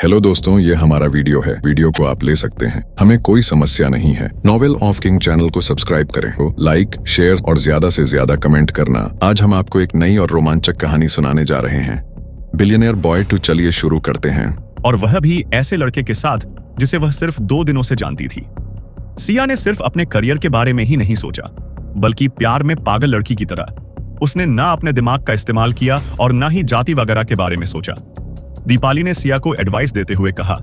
Hello दोस्तों, ये हमारा वीडियो है। वीडियो को आप ले सकते हैं, हमें कोई समस्या नहीं है। नॉवेल ऑफ किंग चैनल को सब्सक्राइब करें, लाइक, शेयर और ज्यादा से ज्यादा कमेंट करना। आज हम आपको एक नई और रोमांचक कहानी सुनाने जा रहे हैं, बिलियनियर बॉय 2। चलिए शुरू करते हैं। और वह भी ऐसे लड़के के साथ जिसे वह सिर्फ 2 दिनों से जानती थी। सिया ने सिर्फ अपने करियर के बारे में ही नहीं सोचा, बल्कि प्यार में पागल लड़की की तरह उसने ना अपने दिमाग का इस्तेमाल किया और ना ही जाति वगैरह के बारे में सोचा। दीपाली ने सिया को एडवाइस देते हुए कहा,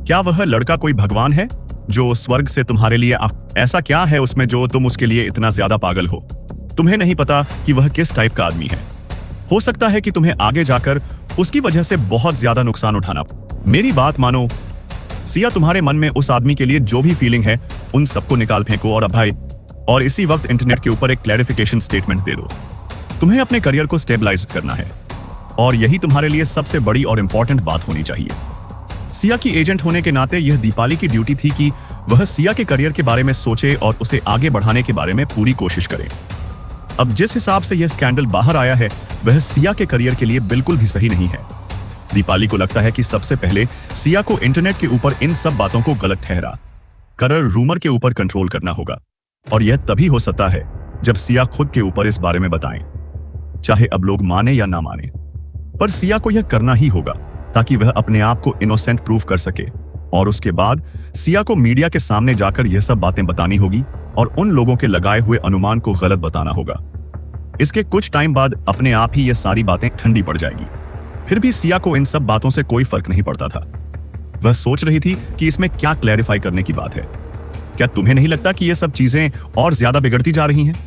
क्या वह लड़का कोई भगवान है जो स्वर्ग से तुम्हारे लिए ऐसा क्या है उसमें जो तुम उसके लिए इतना ज्यादा पागल हो? तुम्हें नहीं पता कि वह किस टाइप का आदमी है। हो सकता है कि तुम्हें आगे जाकर उसकी वजह से बहुत ज्यादा नुकसान उठाना। मेरी बात मानो सिया, तुम्हारे मन में उस आदमी के लिए जो भी फीलिंग है उन सबको निकाल फेंको और अभाई और इसी वक्त इंटरनेट के ऊपर एक क्लैरिफिकेशन स्टेटमेंट दे दो। तुम्हें अपने करियर को स्टेबलाइज करना है और यही तुम्हारे लिए सबसे बड़ी और इंपॉर्टेंट बात होनी चाहिए। सिया की एजेंट होने के नाते यह दीपाली की ड्यूटी थी कि वह सिया के करियर के बारे में सोचे और उसे आगे बढ़ाने के बारे में पूरी कोशिश करे। अब जिस हिसाब से यह स्कैंडल बाहर आया है वह सिया के करियर के लिए बिल्कुल भी सही नहीं है। दीपाली को लगता है कि सबसे पहले सिया को इंटरनेट के ऊपर इन सब बातों को गलत ठहरा कर रूमर के ऊपर कंट्रोल करना होगा, और यह तभी हो सकता है जब सिया खुद के ऊपर इस बारे में बताएं, चाहे अब लोग माने या ना माने। पर सिया को यह करना ही होगा ताकि वह अपने आप को इनोसेंट प्रूव कर सके, और उसके बाद सिया को मीडिया के सामने जाकर यह सब बातें बतानी होगी और उन लोगों के लगाए हुए अनुमान को गलत बताना होगा। इसके कुछ टाइम बाद अपने आप ही यह सारी बातें ठंडी पड़ जाएगी। फिर भी सिया को इन सब बातों से कोई फर्क नहीं पड़ता था। वह सोच रही थी कि इसमें क्या क्लैरिफाई करने की बात है। क्या तुम्हें नहीं लगता कि यह सब चीजें और ज्यादा बिगड़ती जा रही हैं?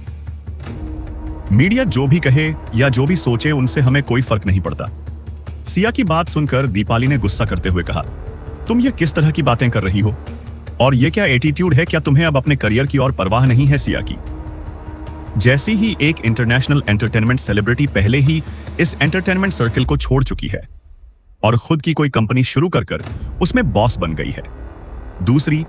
मीडिया जो भी कहे या जो भी सोचे उनसे हमें कोई फर्क नहीं पड़ता। सिया की बात सुनकर दीपाली ने गुस्सा करते हुए कहा, तुम ये किस तरह की बातें कर रही हो और ये क्या एटीट्यूड है? क्या तुम्हें अब अपने करियर की और परवाह नहीं है? सिया की जैसी ही एक इंटरनेशनल एंटरटेनमेंट सेलिब्रिटी पहले ही इस एंटरटेनमेंट सर्कल को छोड़ चुकी है और खुद की कोई कंपनी शुरू कर उसमें बॉस बन गई है। दूसरी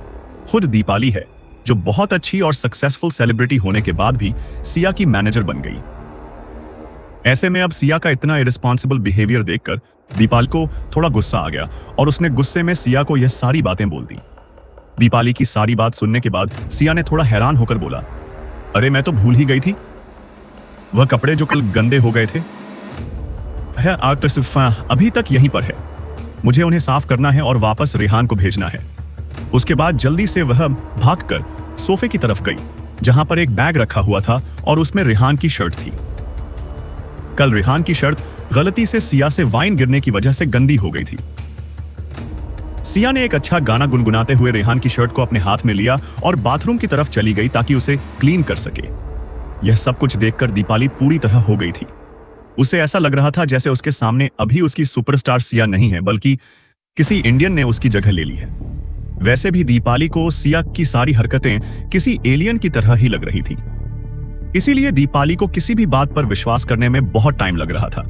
खुद दीपाली है जो बहुत अच्छी और सक्सेसफुल सेलिब्रिटी होने के बाद भी सिया की मैनेजर बन गई। ऐसे में अब सिया का इतना इररिस्पॉन्सिबल बिहेवियर देखकर दीपाली को थोड़ा गुस्सा आ गया और उसने गुस्से में सिया को यह सारी बातें बोल दी। दीपाली की सारी बात सुनने के बाद सिया ने थोड़ा हैरान होकर बोला, अरे मैं तो भूल ही गई थी, वह कपड़े जो कल गंदे हो गए थे वह आज तो सिर्फ अभी तक यहीं पर है। मुझे उन्हें साफ करना है और वापस रेहान को भेजना है। उसके बाद जल्दी से वह भागकर सोफे की तरफ गई जहां पर एक बैग रखा हुआ था और उसमें रेहान की शर्ट थी। कल रेहान की शर्ट गलती से सिया से वाइन गिरने की वजह से गंदी हो गई थी। सिया ने एक अच्छा गाना गुनगुनाते हुए रेहान की शर्ट को अपने हाथ में लिया और बाथरूम की तरफ चली गई ताकि उसे क्लीन कर सके। यह सब कुछ देखकर दीपाली पूरी तरह हो गई थी। उसे ऐसा लग रहा था जैसे उसके सामने अभी उसकी सुपरस्टार सिया नहीं है बल्कि किसी इंडियन ने उसकी जगह ले ली है। वैसे भी दीपाली को सिया की सारी हरकतें किसी एलियन की तरह ही लग रही थी, इसीलिए दीपाली को किसी भी बात पर विश्वास करने में बहुत टाइम लग रहा था।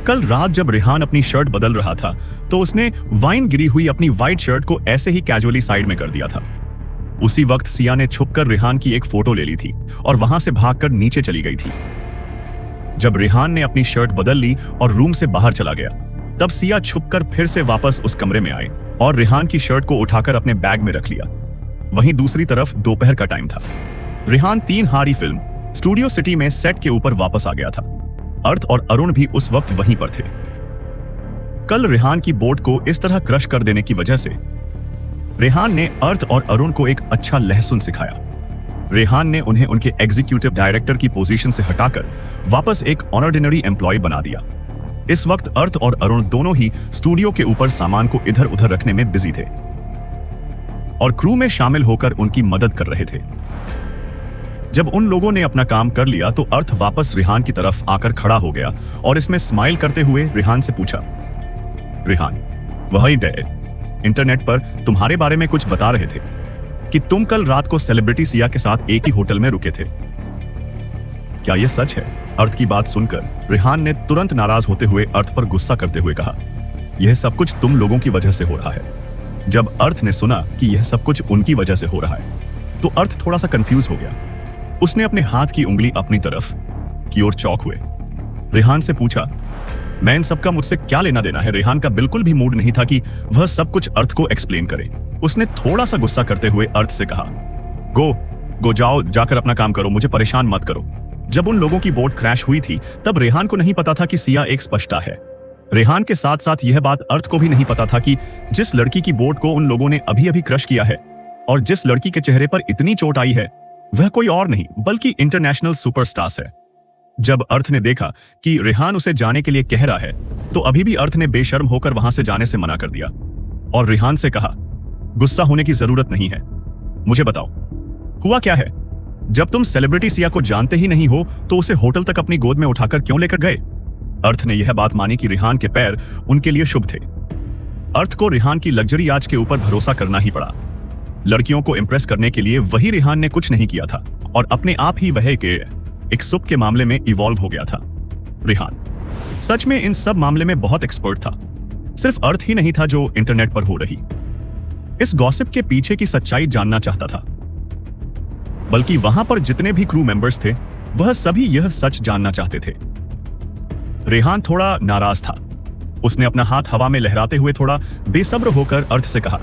कल रात जब रेहान अपनी शर्ट बदल रहा था तो उसने वाइन गिरी हुई अपनी व्हाइट शर्ट को ऐसे ही कैजुअली साइड में कर दिया था। उसी वक्त सिया ने छुपकर रेहान की एक फोटो ले ली थी और वहां से भागकर नीचे चली गई थी। जब रेहान ने अपनी शर्ट बदल ली और रूम से बाहर चला गया तब सिया छुपकर फिर से वापस उस कमरे में आए और रेहान की शर्ट को उठाकर अपने बैग में रख लिया। वहीं दूसरी तरफ दोपहर का टाइम था। रेहान 3 हारी फिल्म स्टूडियो सिटी में सेट के ऊपर वापस आ गया था। अर्थ और अरुण भी उस वक्त वहीं पर थे। कल रेहान की बोट को इस तरह क्रश कर देने की वजह से रेहान ने अर्थ और अरुण को एक अच्छा लहसुन सिखाया। रेहान ने उन्हें उनके एग्जीक्यूटिव डायरेक्टर की पोजीशन से हटाकर वापस एक ऑर्डिनरी एम्प्लॉय बना दिया। इस वक्त अर्थ और अरुण दोनों ही स्टूडियो के ऊपर सामान को इधर उधर रखने में बिजी थे और क्रू में शामिल होकर उनकी मदद कर रहे थे। जब उन लोगों ने अपना काम कर लिया तो अर्थ वापस रेहान की तरफ आकर खड़ा हो गया और इसमें स्माइल करते हुए रेहान से पूछा, रेहान, वही डैड इंटरनेट पर तुम्हारे बारे में कुछ बता रहे थे कि तुम कल रात को सेलिब्रिटी सिया के साथ एक ही होटल में रुके थे, क्या यह सच है? अर्थ की बात सुनकर रेहान ने तुरंत नाराज होते हुए अर्थ पर गुस्सा करते हुए कहा, यह सब कुछ तुम लोगों की वजह से हो रहा है। जब अर्थ ने सुना कि यह सब कुछ उनकी वजह से हो रहा है तो अर्थ थोड़ा सा कंफ्यूज हो गया। उसने अपने हाथ की उंगली अपनी तरफ की ओर चौंक हुए रेहान से पूछा, मैं इन सब का मुझसे क्या लेना देना है। रेहान का बिल्कुल भी मूड नहीं था कि वह सब कुछ अर्थ को एक्सप्लेन करे। उसने थोड़ा सा गुस्सा करते हुए अर्थ से कहा, गो जाओ, जाकर अपना काम करो, मुझे परेशान मत करो। जब उन लोगों की बोट क्रैश हुई थी तब रेहान को नहीं पता था कि सिया एक स्पष्टा है। रेहान के साथ साथ यह बात अर्थ को भी नहीं पता था कि जिस लड़की की बोट को उन लोगों ने अभी अभी क्रश किया है और जिस लड़की के चेहरे पर इतनी चोट आई है वह कोई और नहीं बल्कि इंटरनेशनल सुपरस्टार है। जब अर्थ ने देखा कि रेहान उसे जाने के लिए कह रहा है तो अभी भी अर्थ ने बेशर्म होकर वहां से जाने से मना कर दिया और रेहान से कहा, गुस्सा होने की जरूरत नहीं है, मुझे बताओ हुआ क्या है। जब तुम सेलिब्रिटी सिया को जानते ही नहीं हो तो उसे होटल तक अपनी गोद में उठाकर क्यों लेकर गए। अर्थ ने यह बात मानी कि रेहान के पैर उनके लिए शुभ थे। अर्थ को रेहान की लग्जरी आज के ऊपर भरोसा करना ही पड़ा। लड़कियों को इंप्रेस करने के लिए वही रेहान ने कुछ नहीं किया था और अपने आप ही वह के एक सुप के मामले में इवॉल्व हो गया था। रेहान सच में इन सब मामले में बहुत एक्सपर्ट था। सिर्फ अर्थ ही नहीं था जो इंटरनेट पर हो रही इस गॉसिप के पीछे की सच्चाई जानना चाहता था, बल्कि वहां पर जितने भी क्रू मेंबर्स थे वह सभी यह सच जानना चाहते थे। रेहान थोड़ा नाराज था। उसने अपना हाथ हवा में लहराते हुए थोड़ा बेसब्र होकर अर्थ से कहा,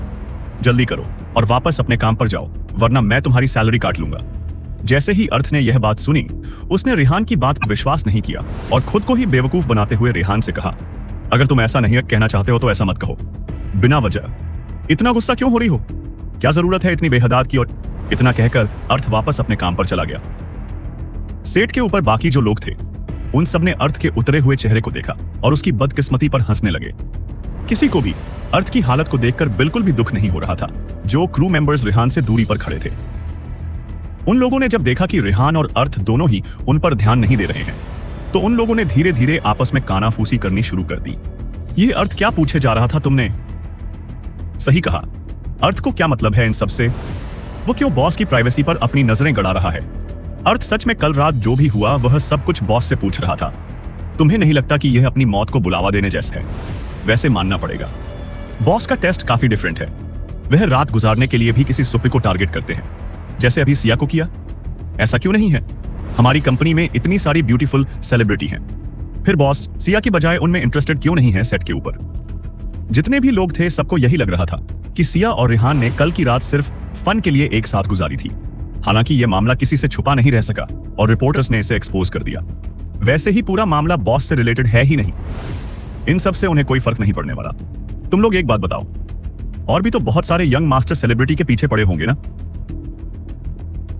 जल्दी करो और वापस अपने काम पर जाओ वरना मैं तुम्हारी सैलरी काट लूंगा। जैसे ही अर्थ ने यह बात सुनी उसने रेहान की बात पर विश्वास नहीं किया और खुद को ही बेवकूफ बनाते हुए रेहान से कहा, अगर तुम ऐसा नहीं कहना चाहते हो तो ऐसा मत कहो। बिना वजह इतना गुस्सा क्यों हो रही हो, क्या जरूरत है इतनी बेहदाद की। और इतना कहकर अर्थ वापस अपने काम पर चला गया। सेट के ऊपर बाकी जो लोग थे उन सब ने अर्थ के उतरे हुए चेहरे को देखा और उसकी बदकिस्मती पर हंसने लगे। किसी को भी अर्थ की हालत को देखकर बिल्कुल भी दुख नहीं हो रहा था। जो क्रू मेंबर्स रेहान से दूरी पर खड़े थे उन लोगों ने जब देखा कि रेहान और अर्थ दोनों ही उन पर ध्यान नहीं दे रहे हैं तो उन लोगों ने धीरे धीरे आपस में कानाफूसी करनी शुरू कर दी। ये अर्थ क्या पूछे जा रहा था तुमने। सही कहा, अर्थ को क्या मतलब है इन सब से। वो क्यों बॉस की प्राइवेसी पर अपनी नजरें गड़ा रहा है। अर्थ सच में कल रात जो भी हुआ वह सब कुछ बॉस से पूछ रहा था। तुम्हें नहीं लगता कि यह अपनी मौत को बुलावा देने जैसा है। वैसे मानना पड़ेगा बॉस का टेस्ट काफी डिफरेंट है। वह रात गुजारने के लिए भी किसी सुपी को टारगेट करते हैं जैसे अभी सिया को किया। ऐसा क्यों नहीं है, हमारी कंपनी में इतनी सारी ब्यूटीफुल सेलिब्रिटी हैं, फिर बॉस सिया की बजाय उनमें इंटरेस्टेड क्यों नहीं है सेट के ऊपर। जितने भी लोग थे सबको यही लग रहा था कि सिया और रेहान ने कल की रात सिर्फ फन के लिए एक साथ गुजारी थी। हालांकि यह मामला किसी से छुपा नहीं रह सका और रिपोर्टर्स ने इसे एक्सपोज कर दिया। वैसे ही पूरा मामला बॉस से रिलेटेड है ही नहीं। इन सब से उन्हें कोई फर्क नहीं पड़ने वाला। तुम लोग एक बात बताओ, और भी तो बहुत सारे यंग मास्टर सेलिब्रिटी के पीछे पड़े होंगे ना।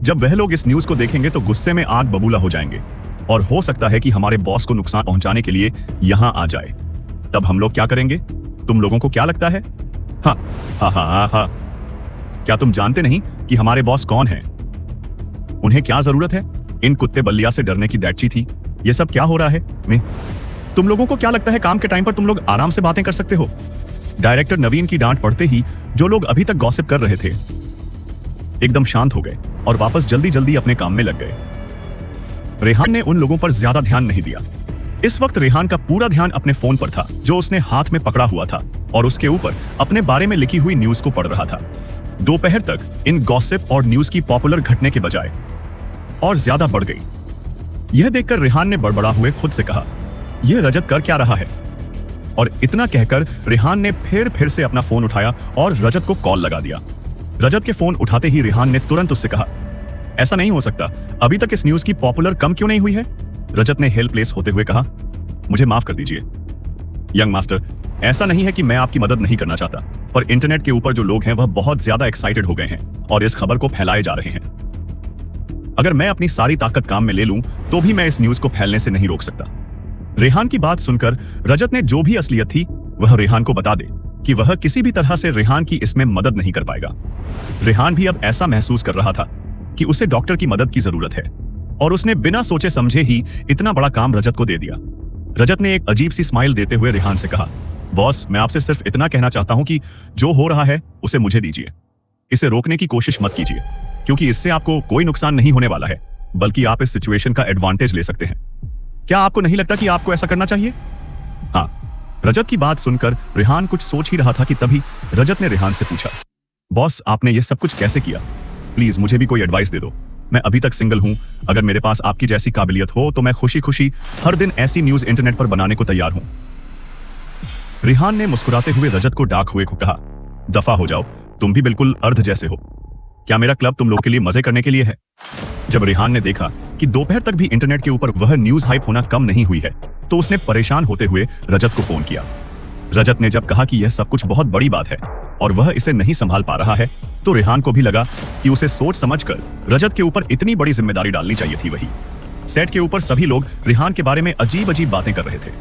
जब वह लोग इस न्यूज को देखेंगे तो गुस्से में आग बबूला हो जाएंगे और हो सकता है कि हमारे बॉस को नुकसान पहुंचाने के लिए यहां आ जाए। तब हम लोग क्या करेंगे, तुम लोगों को क्या लगता है। हाँ हाँ हाँ हाँ, क्या तुम जानते नहीं कि हमारे बॉस कौन हैं? उन्हें क्या जरूरत है इन कुत्ते बल्लिया से डरने की। दैट्ची थी, ये सब क्या हो रहा है। मैं तुम लोगों को क्या लगता है काम के टाइम पर तुम लोग आराम से बातें कर सकते हो। डायरेक्टर नवीन की डांट पड़ते ही जो लोग अभी तक गॉसिप कर रहे थे एकदम शांत हो गए और वापस जल्दी जल्दी अपने काम में लग गए। रेहान ने उन लोगों पर ज्यादा ध्यान नहीं दिया। इस वक्त रेहान का पूरा ध्यान अपने फोन पर था जो उसने हाथ में पकड़ा हुआ था और उसके ऊपर अपने बारे में लिखी हुई न्यूज को पढ़ रहा था। दोपहर तक इन गॉसिप और न्यूज की पॉपुलर घटने के बजाय और ज्यादा बढ़ गई। यह देखकर रेहान ने बड़बड़ा हुए खुद से कहा, यह रजत कर क्या रहा है। और इतना कहकर रेहान ने फिर से अपना फोन उठाया और रजत को कॉल लगा दिया। रजत के फोन उठाते ही रेहान ने तुरंत उससे कहा, ऐसा नहीं हो सकता, अभी तक इस न्यूज की पॉपुलर कम क्यों नहीं हुई है। रजत ने हेल्पलेस होते हुए कहा, मुझे माफ कर दीजिए यंग मास्टर, ऐसा नहीं है कि मैं आपकी मदद नहीं करना चाहता, पर इंटरनेट के ऊपर जो लोग हैं वह बहुत ज्यादा एक्साइटेड हो गए हैं और इस खबर को फैलाए जा रहे हैं। अगर मैं अपनी सारी ताकत काम में ले लूं तो भी मैं इस न्यूज को फैलने से नहीं रोक सकता। रेहान की बात सुनकर रजत ने जो भी असलियत थी वह रेहान को बता दे कि वह किसी भी तरह से रेहान की इसमें मदद नहीं कर पाएगा। रेहान भी अब ऐसा महसूस कर रहा था कि उसे डॉक्टर की मदद की जरूरत है और उसने बिना सोचे समझे ही इतना बड़ा काम रजत को दे दिया। रजत ने एक अजीब सी स्माइल देते हुए रेहान से कहा, बॉस मैं आपसे सिर्फ इतना कहना चाहता हूं कि जो हो रहा है उसे मुझे दीजिए। इसे रोकने की कोशिश मत कीजिए क्योंकि इससे आपको कोई नुकसान नहीं होने वाला है, बल्कि आप इस सिचुएशन का एडवांटेज ले सकते हैं। क्या आपको नहीं लगता कि आपको ऐसा करना चाहिए? हाँ। रजत की बात सुनकर रेहान कुछ सोच ही रहा था कि तभी रजत ने रेहान से पूछा, बॉस आपने यह सब कुछ कैसे किया? प्लीज मुझे भी कोई एडवाइस दे दो। मैं अभी तक सिंगल हूं, अगर मेरे पास आपकी जैसी काबिलियत हो तो मैं खुशी खुशी हर दिन ऐसी न्यूज इंटरनेट पर बनाने को तैयार हूं। रिहान ने मुस्कुराते हुए रजत को डाक हुए को कहा, दफा हो जाओ, तुम भी बिल्कुल अर्ध जैसे हो। क्या मेरा क्लब तुम लोग के लिए मजे करने के लिए है? जब रिहान ने देखा कि दोपहर तक भी इंटरनेट के ऊपर वह न्यूज हाइप होना कम नहीं हुई है, तो उसने परेशान होते हुए रजत को फोन किया। रजत ने जब कहा कि यह सब कुछ बहुत बड़ी बात है और वह इसे नहीं संभाल पा रहा है, तो रिहान को भी लगा कि उसे सोच समझकर रजत के ऊपर इतनी बड़ी जिम्मेदारी डालनी चाहिए थी। वही सेट के ऊपर सभी लोग रिहान के बारे में अजीब अजीब बातें कर रहे थे।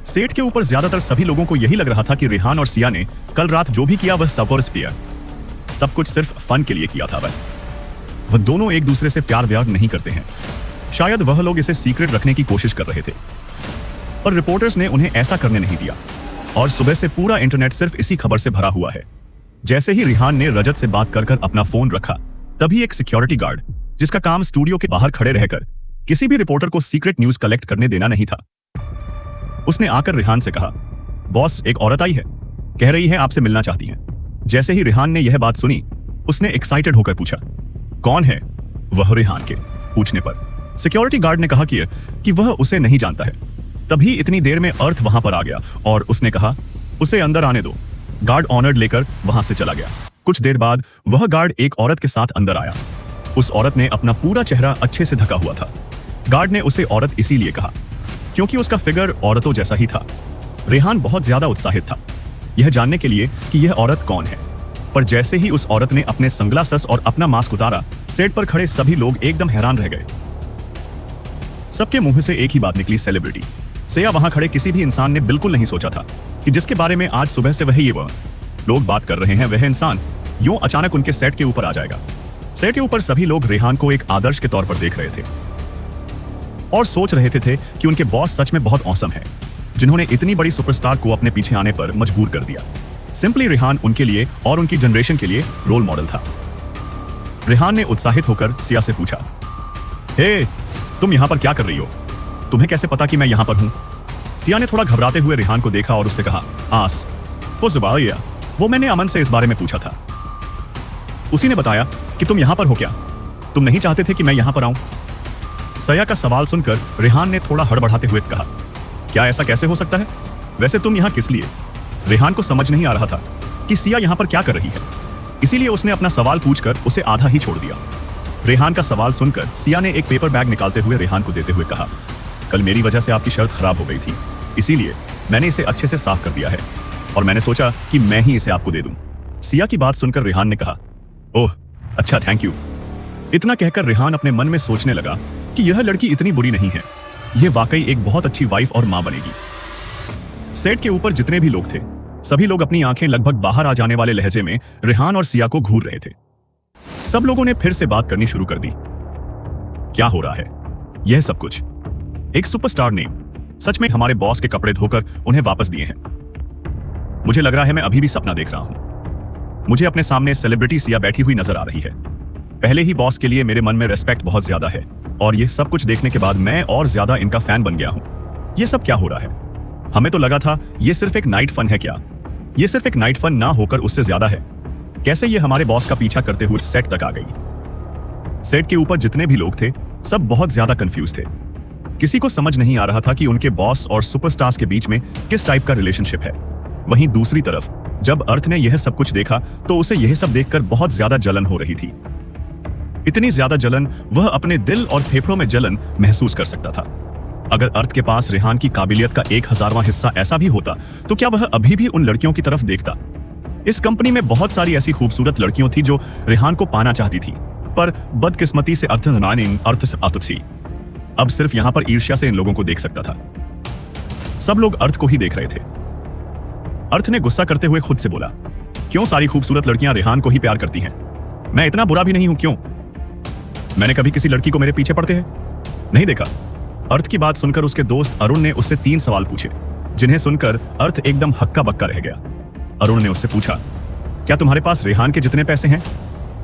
सेट के ऊपर ज्यादातर सभी लोगों को यही लग रहा था कि रिहान और सिया ने कल रात जो भी किया वह सब कुछ सिर्फ फन के लिए किया था। वह दोनों एक दूसरे से प्यार व्यार नहीं करते हैं। शायद वह लोग इसे सीक्रेट रखने की कोशिश कर रहे थे, पर रिपोर्टर्स ने उन्हें ऐसा करने नहीं दिया और सुबह से पूरा इंटरनेट सिर्फ इसी खबर से भरा हुआ है। जैसे ही रिहान ने रजत से बात कर अपना फोन रखा, तभी एक सिक्योरिटी गार्ड, जिसका काम स्टूडियो के बाहर खड़े रहकर किसी भी रिपोर्टर को सीक्रेट न्यूज कलेक्ट करने देना नहीं था, उसने आकर रिहान से कहा, बॉस, एक औरत आई है, कह रही है आपसे मिलना चाहती है। जैसे ही रिहान ने यह बात सुनी, उसने एक्साइटेड होकर पूछा, कौन है वह? रिहान के पूछने पर सिक्योरिटी गार्ड ने कहा कि वह उसे नहीं जानता है। तभी इतनी देर में अर्थ वहां पर आ गया और उसने कहा, उसे अंदर आने दो। गार्ड ऑनर्ड लेकर वहां से चला गया। कुछ देर बाद वह गार्ड एक औरत के साथ अंदर आया। उस औरत ने अपना पूरा चेहरा अच्छे से ढका हुआ था। गार्ड ने उसे औरत इसीलिए कहा क्योंकि उसका फिगर औरतों जैसा ही था। रेहान बहुत ज्यादा उत्साहित था यह जानने के लिए कि यह औरत कौन है, पर जैसे ही उस औरत ने अपने सनग्लासेस और अपना मास्क उतारा, सेट पर खड़े सभी लोग एकदम हैरान रह गए। सबके मुंह से एक ही बात निकली, सेलिब्रिटी। सिया वहां खड़े किसी भी इंसान ने बिल्कुल नहीं सोचा था कि जिसके बारे में आज सुबह से वह लोग बात कर रहे हैं, वह इंसान यूं अचानक उनके सेट के ऊपर आ जाएगा। सेट के ऊपर सभी लोग रेहान को एक आदर्श के तौर पर देख रहे थे और सोच रहे थे कि उनके बॉस सच में बहुत औसम है, जिन्होंने इतनी बड़ी सुपरस्टार को अपने पीछे आने पर मजबूर कर दिया। सिंपली रेहान उनके लिए और उनकी जनरेशन के लिए रोल मॉडल था। रेहान ने उत्साहित होकर सिया से पूछा, हे, तुम यहां पर क्या कर रही हो? तुम्हें कैसे पता कि मैं यहां पर हूं? सिया ने थोड़ा घबराते हुए रेहान को देखा और उससे कहा, आस वो जुबाइया, वो मैंने अमन से इस बारे में पूछा था। उसी ने बताया कि तुम यहां पर हो क्या? तुम नहीं चाहते थे कि मैं यहां पर आऊं? सिया का सवाल सुनकर रेहान ने थोड़ा हड़बड़ाते हुए कहा, क्या ऐसा कैसे हो सकता है? वैसे तुम यहां किस लिए? रेहान को समझ नहीं आ रहा था कि सिया यहां पर क्या कर रही है, इसीलिए उसने अपना सवाल पूछकर उसे आधा ही छोड़ दिया। रेहान का सवाल सुनकर सिया ने एक पेपर बैग निकालते हुए रेहान को देते हुए कहा, कल मेरी वजह से आपकी शर्ट खराब हो गई थी, इसीलिए मैंने इसे अच्छे से साफ कर दिया है और मैंने सोचा कि मैं ही इसे आपको दे दूं। सिया की बात सुनकर रेहान ने कहा, ओह अच्छा, थैंक यू। इतना कहकर रेहान अपने मन में सोचने लगा कि यह लड़की इतनी बुरी नहीं है, यह वाकई एक बहुत अच्छी वाइफ और मां बनेगी। सेट के ऊपर जितने भी लोग थे, सभी लोग अपनी आंखें लगभग बाहर आ जाने वाले लहजे में रेहान और सिया को घूर रहे थे। सब लोगों ने फिर से बात करनी शुरू कर दी। क्या हो रहा है? यह सब कुछ एक सुपरस्टार ने सच में हमारे बॉस के कपड़े धोकर उन्हें वापस दिए हैं। मुझे लग रहा है मैं अभी भी सपना देख रहा हूं। मुझे अपने सामने सेलिब्रिटी सिया बैठी हुई नजर आ रही है। पहले ही बॉस के लिए मेरे मन में रेस्पेक्ट बहुत ज्यादा है और यह सब कुछ देखने के बाद मैं और ज्यादा इनका फैन बन गया हूं। यह सब क्या हो रहा है? हमें तो लगा था यह सिर्फ एक नाइट फन है। क्या यह सिर्फ एक नाइट फन ना होकर उससे ज्यादा है? कैसे ये हमारे बॉस का पीछा करते हुए सेट तक आ गई? सेट के ऊपर जितने भी लोग थे, सब बहुत ज्यादा कंफ्यूज थे। किसी को समझ नहीं आ रहा था कि उनके बॉस और सुपरस्टार्स के बीच में किस टाइप का रिलेशनशिप है। वहीं दूसरी तरफ जब अर्थ ने यह सब कुछ देखा तो उसे यह सब देखकर बहुत ज्यादा जलन हो रही थी। इतनी ज्यादा जलन वह अपने दिल और फेफड़ों में जलन महसूस कर सकता था। अगर अर्थ के पास रेहान की काबिलियत का 1000वां हिस्सा ऐसा भी होता तो क्या वह अभी भी उन लड़कियों की तरफ देखता? इस कंपनी में बहुत सारी ऐसी खूबसूरत लड़कियों थी जो रेहान को पाना चाहती थी, पर बदकिस्मती से अर्थ अब सिर्फ यहां पर ईर्ष्या से इन लोगों को देख सकता था। सब लोग अर्थ को ही देख रहे थे। अर्थ ने गुस्सा करते हुए खुद से बोला, क्यों सारी खूबसूरत लड़कियां रेहान को ही प्यार करती हैं? मैं इतना बुरा भी नहीं हूं, क्यों? मैंने कभी किसी लड़की को मेरे पीछे पड़ते हैं नहीं देखा। अर्थ की बात सुनकर उसके दोस्त अरुण ने उससे 3 सवाल पूछे, जिन्हें सुनकर अर्थ एकदम हक्का बक्का रह गया। अरुण ने उससे पूछा, क्या तुम्हारे पास रेहान के जितने पैसे हैं?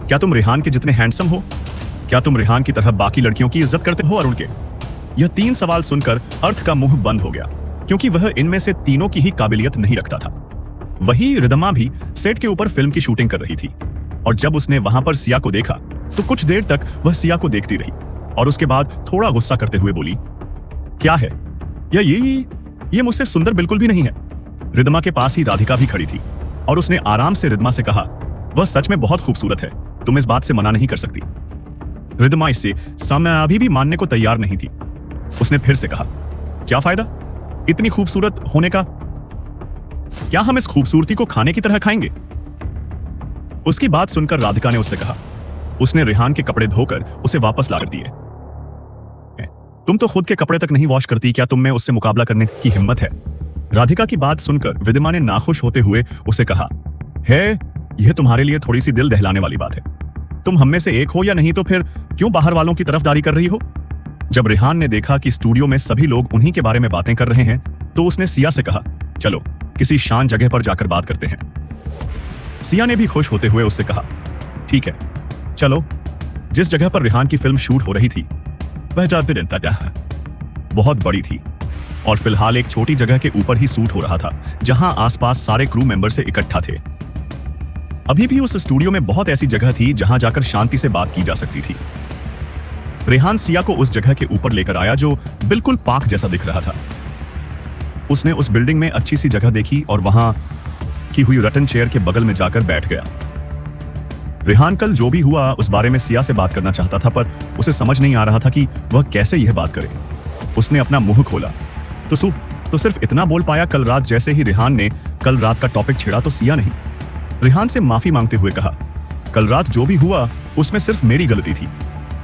क्या तुम रेहान के जितने हैंडसम हो? क्या तुम रेहान की तरह बाकी लड़कियों की इज्जत करते हो? अरुण के यह 3 सवाल सुनकर अर्थ का मुंह बंद हो गया, क्योंकि वह इनमें से तीनों की ही काबिलियत नहीं रखता था। वही रिदमा भी सेट के ऊपर फिल्म की शूटिंग कर रही थी और जब उसने वहां पर सिया को देखा तो कुछ देर तक वह सिया को देखती रही और उसके बाद थोड़ा गुस्सा करते हुए बोली, क्या है? ये मुझसे सुंदर बिल्कुल भी नहीं है। रिद्मा के पास ही राधिका भी खड़ी थी और उसने आराम से रिद्मा से कहा, वह सच में बहुत खूबसूरत है, तुम इस बात से मना नहीं कर सकती। रिद्मा इससे समय अभी भी मानने को तैयार नहीं थी। उसने फिर से कहा, क्या फायदा इतनी खूबसूरत होने का? क्या हम इस खूबसूरती को खाने की तरह खाएंगे? उसकी बात सुनकर राधिका ने उससे कहा। उसने रेहान के कपड़े धोकर उसे वापस लाकर दिए। तुम तो खुद के कपड़े तक नहीं वॉश करती, क्या तुम में उससे मुकाबला करने की हिम्मत है? राधिका की बात सुनकर विदिमा ने नाखुश होते हुए उसे कहा, है यह तुम्हारे लिए थोड़ी सी दिल दहलाने वाली बात है। तुम हम में से एक हो या नहीं तो फिर क्यों बाहर वालों की तरफदारी कर रही हो? जब रेहान ने देखा कि स्टूडियो में सभी लोग उन्हीं के बारे में बातें कर रहे हैं तो उसने सिया से कहा, चलो किसी शांत जगह पर जाकर बात करते हैं। सिया ने भी खुश होते हुए उससे कहा, ठीक है चलो। जिस जगह पर रेहान की फिल्म शूट हो रही थी वह जगह बहुत बड़ी थी और फिलहाल एक छोटी जगह के ऊपर ही शूट हो रहा था जहां आसपास सारे क्रू मेंबर से इकट्ठा थे। अभी भी उस स्टूडियो में बहुत ऐसी जगह थी जहां जाकर शांति से बात की जा सकती थी। रेहान सिया को उस जगह के ऊपर लेकर आया जो बिल्कुल पार्क जैसा दिख रहा था। उसने उस बिल्डिंग में अच्छी सी जगह देखी और वहां की हुई रटन चेयर के बगल में जाकर बैठ गया। रेहान कल जो भी हुआ उस बारे में सिया से बात करना चाहता था, पर उसे समझ नहीं आ रहा था कि वह कैसे यह बात करे। उसने अपना मुंह खोला तो सिर्फ इतना बोल पाया, कल रात जैसे ही रेहान ने कल रात का टॉपिक छेड़ा तो सिया नहीं। रेहान से माफी मांगते हुए कहा, कल रात जो भी हुआ उसमें सिर्फ मेरी गलती थी,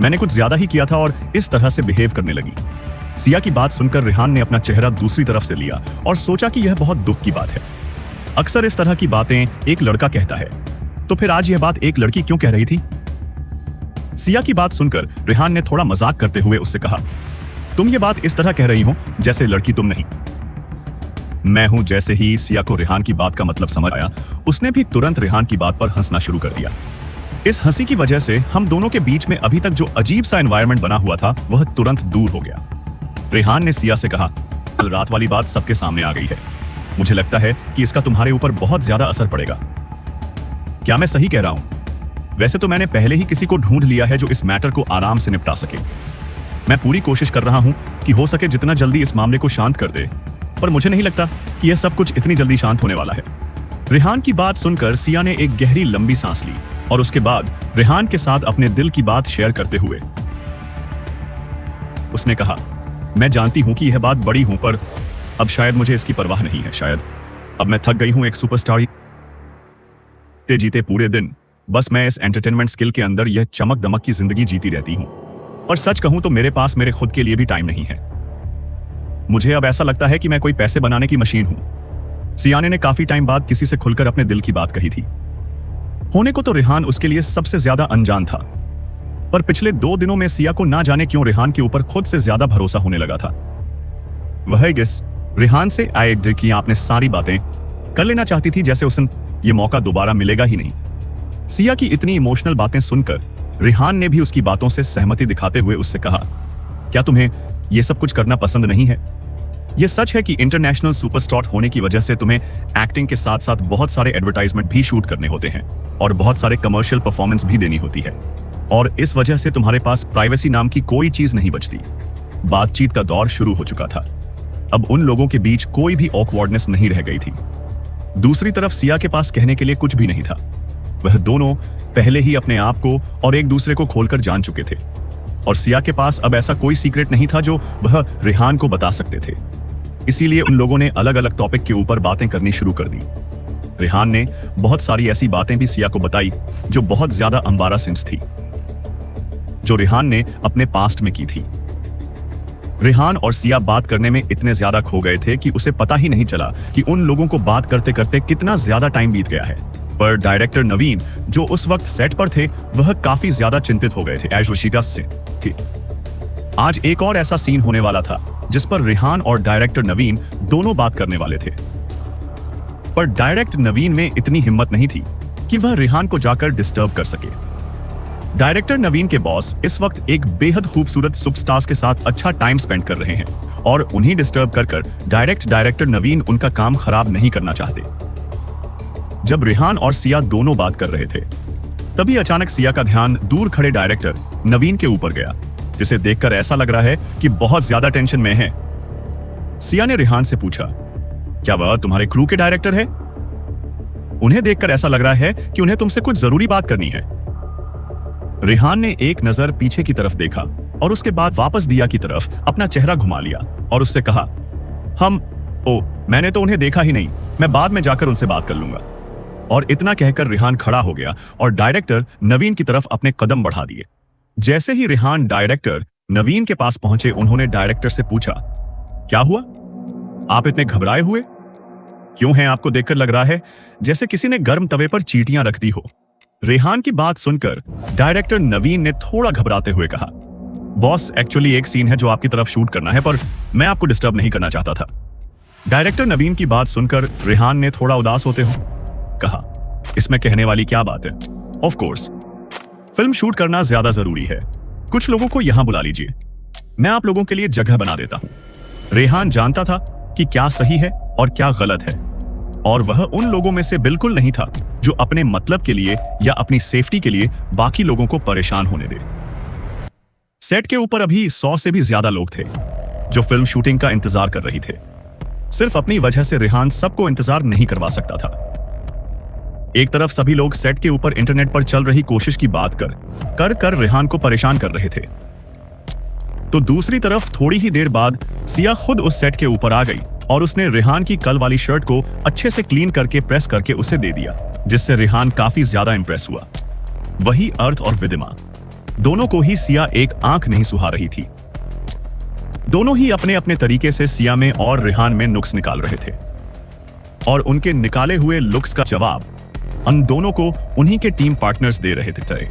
मैंने कुछ ज्यादा ही किया था और इस तरह से बिहेव करने लगी। सिया की बात सुनकर रेहान ने अपना चेहरा दूसरी तरफ से लिया और सोचा कि यह बहुत दुख की बात है। अक्सर इस तरह की बातें एक लड़का कहता है, तो फिर आज यह बात एक लड़की क्यों कह रही थी? सिया की बात सुनकर रेहान ने थोड़ा मजाक करते हुए उससे कहा, तुम ये बात इस तरह कह रही हो जैसे लड़की तुम नहीं, मैं हूं। जैसे ही सिया को रेहान की बात का मतलब समझ आया, उसने भी तुरंत रेहान की बात पर हंसना शुरू कर दिया। इस हंसी की वजह से हम दोनों के बीच में अभी तक जो अजीब सा एनवायरनमेंट बना हुआ था वह तुरंत दूर हो गया। रेहान ने सिया से कहा, कल रात वाली बात सबके सामने आ गई है, मुझे लगता है कि इसका तुम्हारे ऊपर बहुत ज्यादा असर पड़ेगा। क्या मैं सही कह रहा हूं? वैसे तो मैंने पहले ही किसी को ढूंढ लिया है जो इस मैटर को आराम से निपटा सके। मैं पूरी कोशिश कर रहा हूं कि हो सके जितना जल्दी इस मामले को शांत कर दे, पर मुझे नहीं लगता कि यह सब कुछ इतनी जल्दी शांत होने वाला है। रेहान की बात सुनकर सिया ने एक गहरी लंबी सांस ली और उसके बाद रेहान के साथ अपने दिल की बात शेयर करते हुए उसने कहा, मैं जानती हूं कि यह बात बड़ी हूं, पर अब शायद मुझे इसकी परवाह नहीं है। शायद अब मैं थक गई हूं एक सुपरस्टार ते जीते पूरे दिन बस मैं इस एंटरटेनमेंट स्किल के अंदर यह चमक दमक की जिंदगी जीती रहती हूं। और सच कहूं तो मेरे पास मेरे खुद के लिए भी टाइम नहीं है। मुझे अब ऐसा लगता है कि मैं कोई पैसे बनाने की मशीन हूं। सियाने ने काफी टाइम बाद किसी से खुलकर अपने दिल की बात कही थी। होने को तो रेहान उसके लिए सबसे ज्यादा अनजान था, पर पिछले 2 दिनों में सिया को ना जाने क्यों रेहान के ऊपर खुद से ज्यादा भरोसा होने लगा था। वह गेस रेहान से आए कि आपने सारी बातें कर लेना चाहती थी, जैसे उसे ये मौका दोबारा मिलेगा ही नहीं। सिया की इतनी इमोशनल बातें सुनकर रेहान ने भी उसकी बातों से सहमति दिखाते हुए उससे कहा, क्या तुम्हें यह सब कुछ करना पसंद नहीं है? यह सच है कि इंटरनेशनल सुपरस्टार होने की वजह से तुम्हें एक्टिंग के साथ साथ बहुत सारे एडवर्टाइजमेंट भी शूट करने होते हैं और बहुत सारे कमर्शियल परफॉर्मेंस भी देनी होती है, और इस वजह से तुम्हारे पास प्राइवेसी नाम की कोई चीज नहीं बचती। बातचीत का दौर शुरू हो चुका था। अब उन लोगों के बीच कोई भी ऑकवर्डनेस नहीं रह गई थी। दूसरी तरफ सिया के पास कहने के लिए कुछ भी नहीं था। वह दोनों पहले ही अपने आप को और एक दूसरे को खोलकर जान चुके थे, और सिया के पास अब ऐसा कोई सीक्रेट नहीं था जो वह रेहान को बता सकते थे। इसीलिए उन लोगों ने अलग अलग टॉपिक के ऊपर बातें करनी शुरू कर दी। रेहान ने बहुत सारी ऐसी बातें भी सिया को बताई जो बहुत ज्यादा एम्बारासिंग थी, जो रेहान ने अपने पास्ट में की थी। रेहान और सिया बात करने में इतने ज्यादा खो गए थे कि उसे पता ही नहीं चला कि उन लोगों को बात करते करते कितना ज्यादा टाइम बीत गया है। पर डायरेक्टर नवीन जो उस वक्त सेट पर थे वह काफी ज्यादा चिंतित हो गए थे एज ऋषिका से थी। आज एक और ऐसा सीन होने वाला था जिस पर रेहान और डायरेक्टर नवीन दोनों बात करने वाले थे, पर डायरेक्टर नवीन में इतनी हिम्मत नहीं थी कि वह रेहान को जाकर डिस्टर्ब कर सके। डायरेक्टर नवीन के बॉस इस वक्त एक बेहद खूबसूरत सुपरस्टार्स के साथ अच्छा टाइम स्पेंड कर रहे हैं और उन्हें डिस्टर्ब कर डायरेक्टर नवीन उनका काम खराब नहीं करना चाहते। जब रेहान और सिया दोनों बात कर रहे थे तभी अचानक सिया का ध्यान दूर खड़े डायरेक्टर नवीन के ऊपर गया, जिसे देखकर ऐसा लग रहा है कि बहुत ज्यादा टेंशन में है। सिया ने रेहान से पूछा, क्या वह तुम्हारे क्रू के डायरेक्टर है? उन्हें देखकर ऐसा लग रहा है कि उन्हें तुमसे कुछ जरूरी बात करनी है। रेहान ने एक नजर पीछे की तरफ देखा और उसके बाद वापस दिया की तरफ अपना चेहरा घुमा लिया और उससे कहा, मैंने तो उन्हें देखा ही नहीं, मैं बाद में जाकर उनसे बात कर लूंगा। और इतना कहकर रेहान खड़ा हो गया और डायरेक्टर नवीन की तरफ अपने कदम बढ़ा दिए। जैसे ही रेहान डायरेक्टर नवीन के पास पहुंचे, उन्होंने डायरेक्टर से पूछा, क्या हुआ? आप इतने घबराए हुए क्यों हैं? आपको देखकर लग रहा है जैसे किसी ने गर्म तवे पर चींटियां रख दी हो। रेहान की बात सुनकर डायरेक्टर नवीन ने थोड़ा घबराते हुए कहा, बॉस, एक्चुअली एक सीन है जो आपकी तरफ शूट करना है, पर मैं आपको डिस्टर्ब नहीं करना चाहता था। डायरेक्टर नवीन की बात सुनकर रेहान ने थोड़ा उदास होते हुए कहा, इसमें कहने वाली क्या बात है? ऑफ कोर्स, फिल्म शूट करना ज्यादा जरूरी है। कुछ लोगों को यहां बुला लीजिए, मैं आप लोगों के लिए जगह बना देता हूं। रेहान जानता था कि क्या सही है और क्या गलत है, और वह उन लोगों में से बिल्कुल नहीं था जो अपने मतलब के लिए या अपनी सेफ्टी के लिए बाकी लोगों को परेशान होने दे। सेट के ऊपर अभी 100 से भी ज्यादा लोग थे जो फिल्म शूटिंग का इंतजार कर रही थे। सिर्फ अपनी वजह से रेहान सबको इंतजार नहीं करवा सकता था। एक तरफ सभी लोग सेट के ऊपर इंटरनेट पर चल रही कोशिश की बात कर रेहान को परेशान कर रहे थे, तो दूसरी तरफ थोड़ी ही देर बाद सिया खुद उस सेट के ऊपर आ गई और उसने रेहान की कल वाली शर्ट को अच्छे से क्लीन करके प्रेस करके उसे दे दिया, जिससे रेहान काफी ज्यादा इंप्रेस हुआ। वही अर्थ और विदिमा, दोनों को ही सिया एक आंख नहीं सुहा रही थी। दोनों ही अपने अपने तरीके से सिया में और रेहान में नुक्स निकाल रहे थे, और उनके निकाले हुए लुक्स का जवाब उन दोनों को उन्हीं के टीम पार्टनर्स दे रहे थे।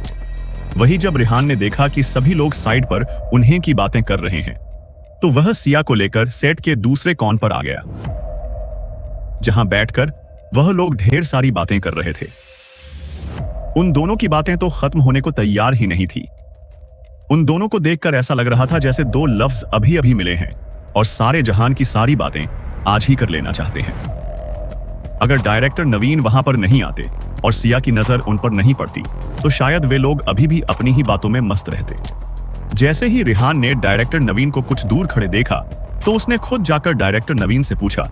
वही जब रेहान ने देखा कि सभी लोग साइड पर उन्हीं की बातें कर रहे हैं, तो वह सिया को लेकर सेट के दूसरे कॉर्नर पर आ गया, जहां बैठकर वह लोग ढेर सारी बातें कर रहे थे। उन दोनों की बातें तो खत्म होने को तैयार ही नहीं थी। उन दोनों को देखकर ऐसा लग रहा था जैसे दो लफ्ज अभी अभी मिले हैं और सारे जहान की सारी बातें आज ही कर लेना चाहते हैं। अगर डायरेक्टर नवीन वहां पर नहीं आते और सिया की नजर उन पर नहीं पड़ती, तो शायद वे लोग अभी भी अपनी ही बातों में मस्त रहते। जैसे ही रेहान ने डायरेक्टर नवीन को कुछ दूर खड़े देखा, तो उसने खुद जाकर डायरेक्टर नवीन से पूछा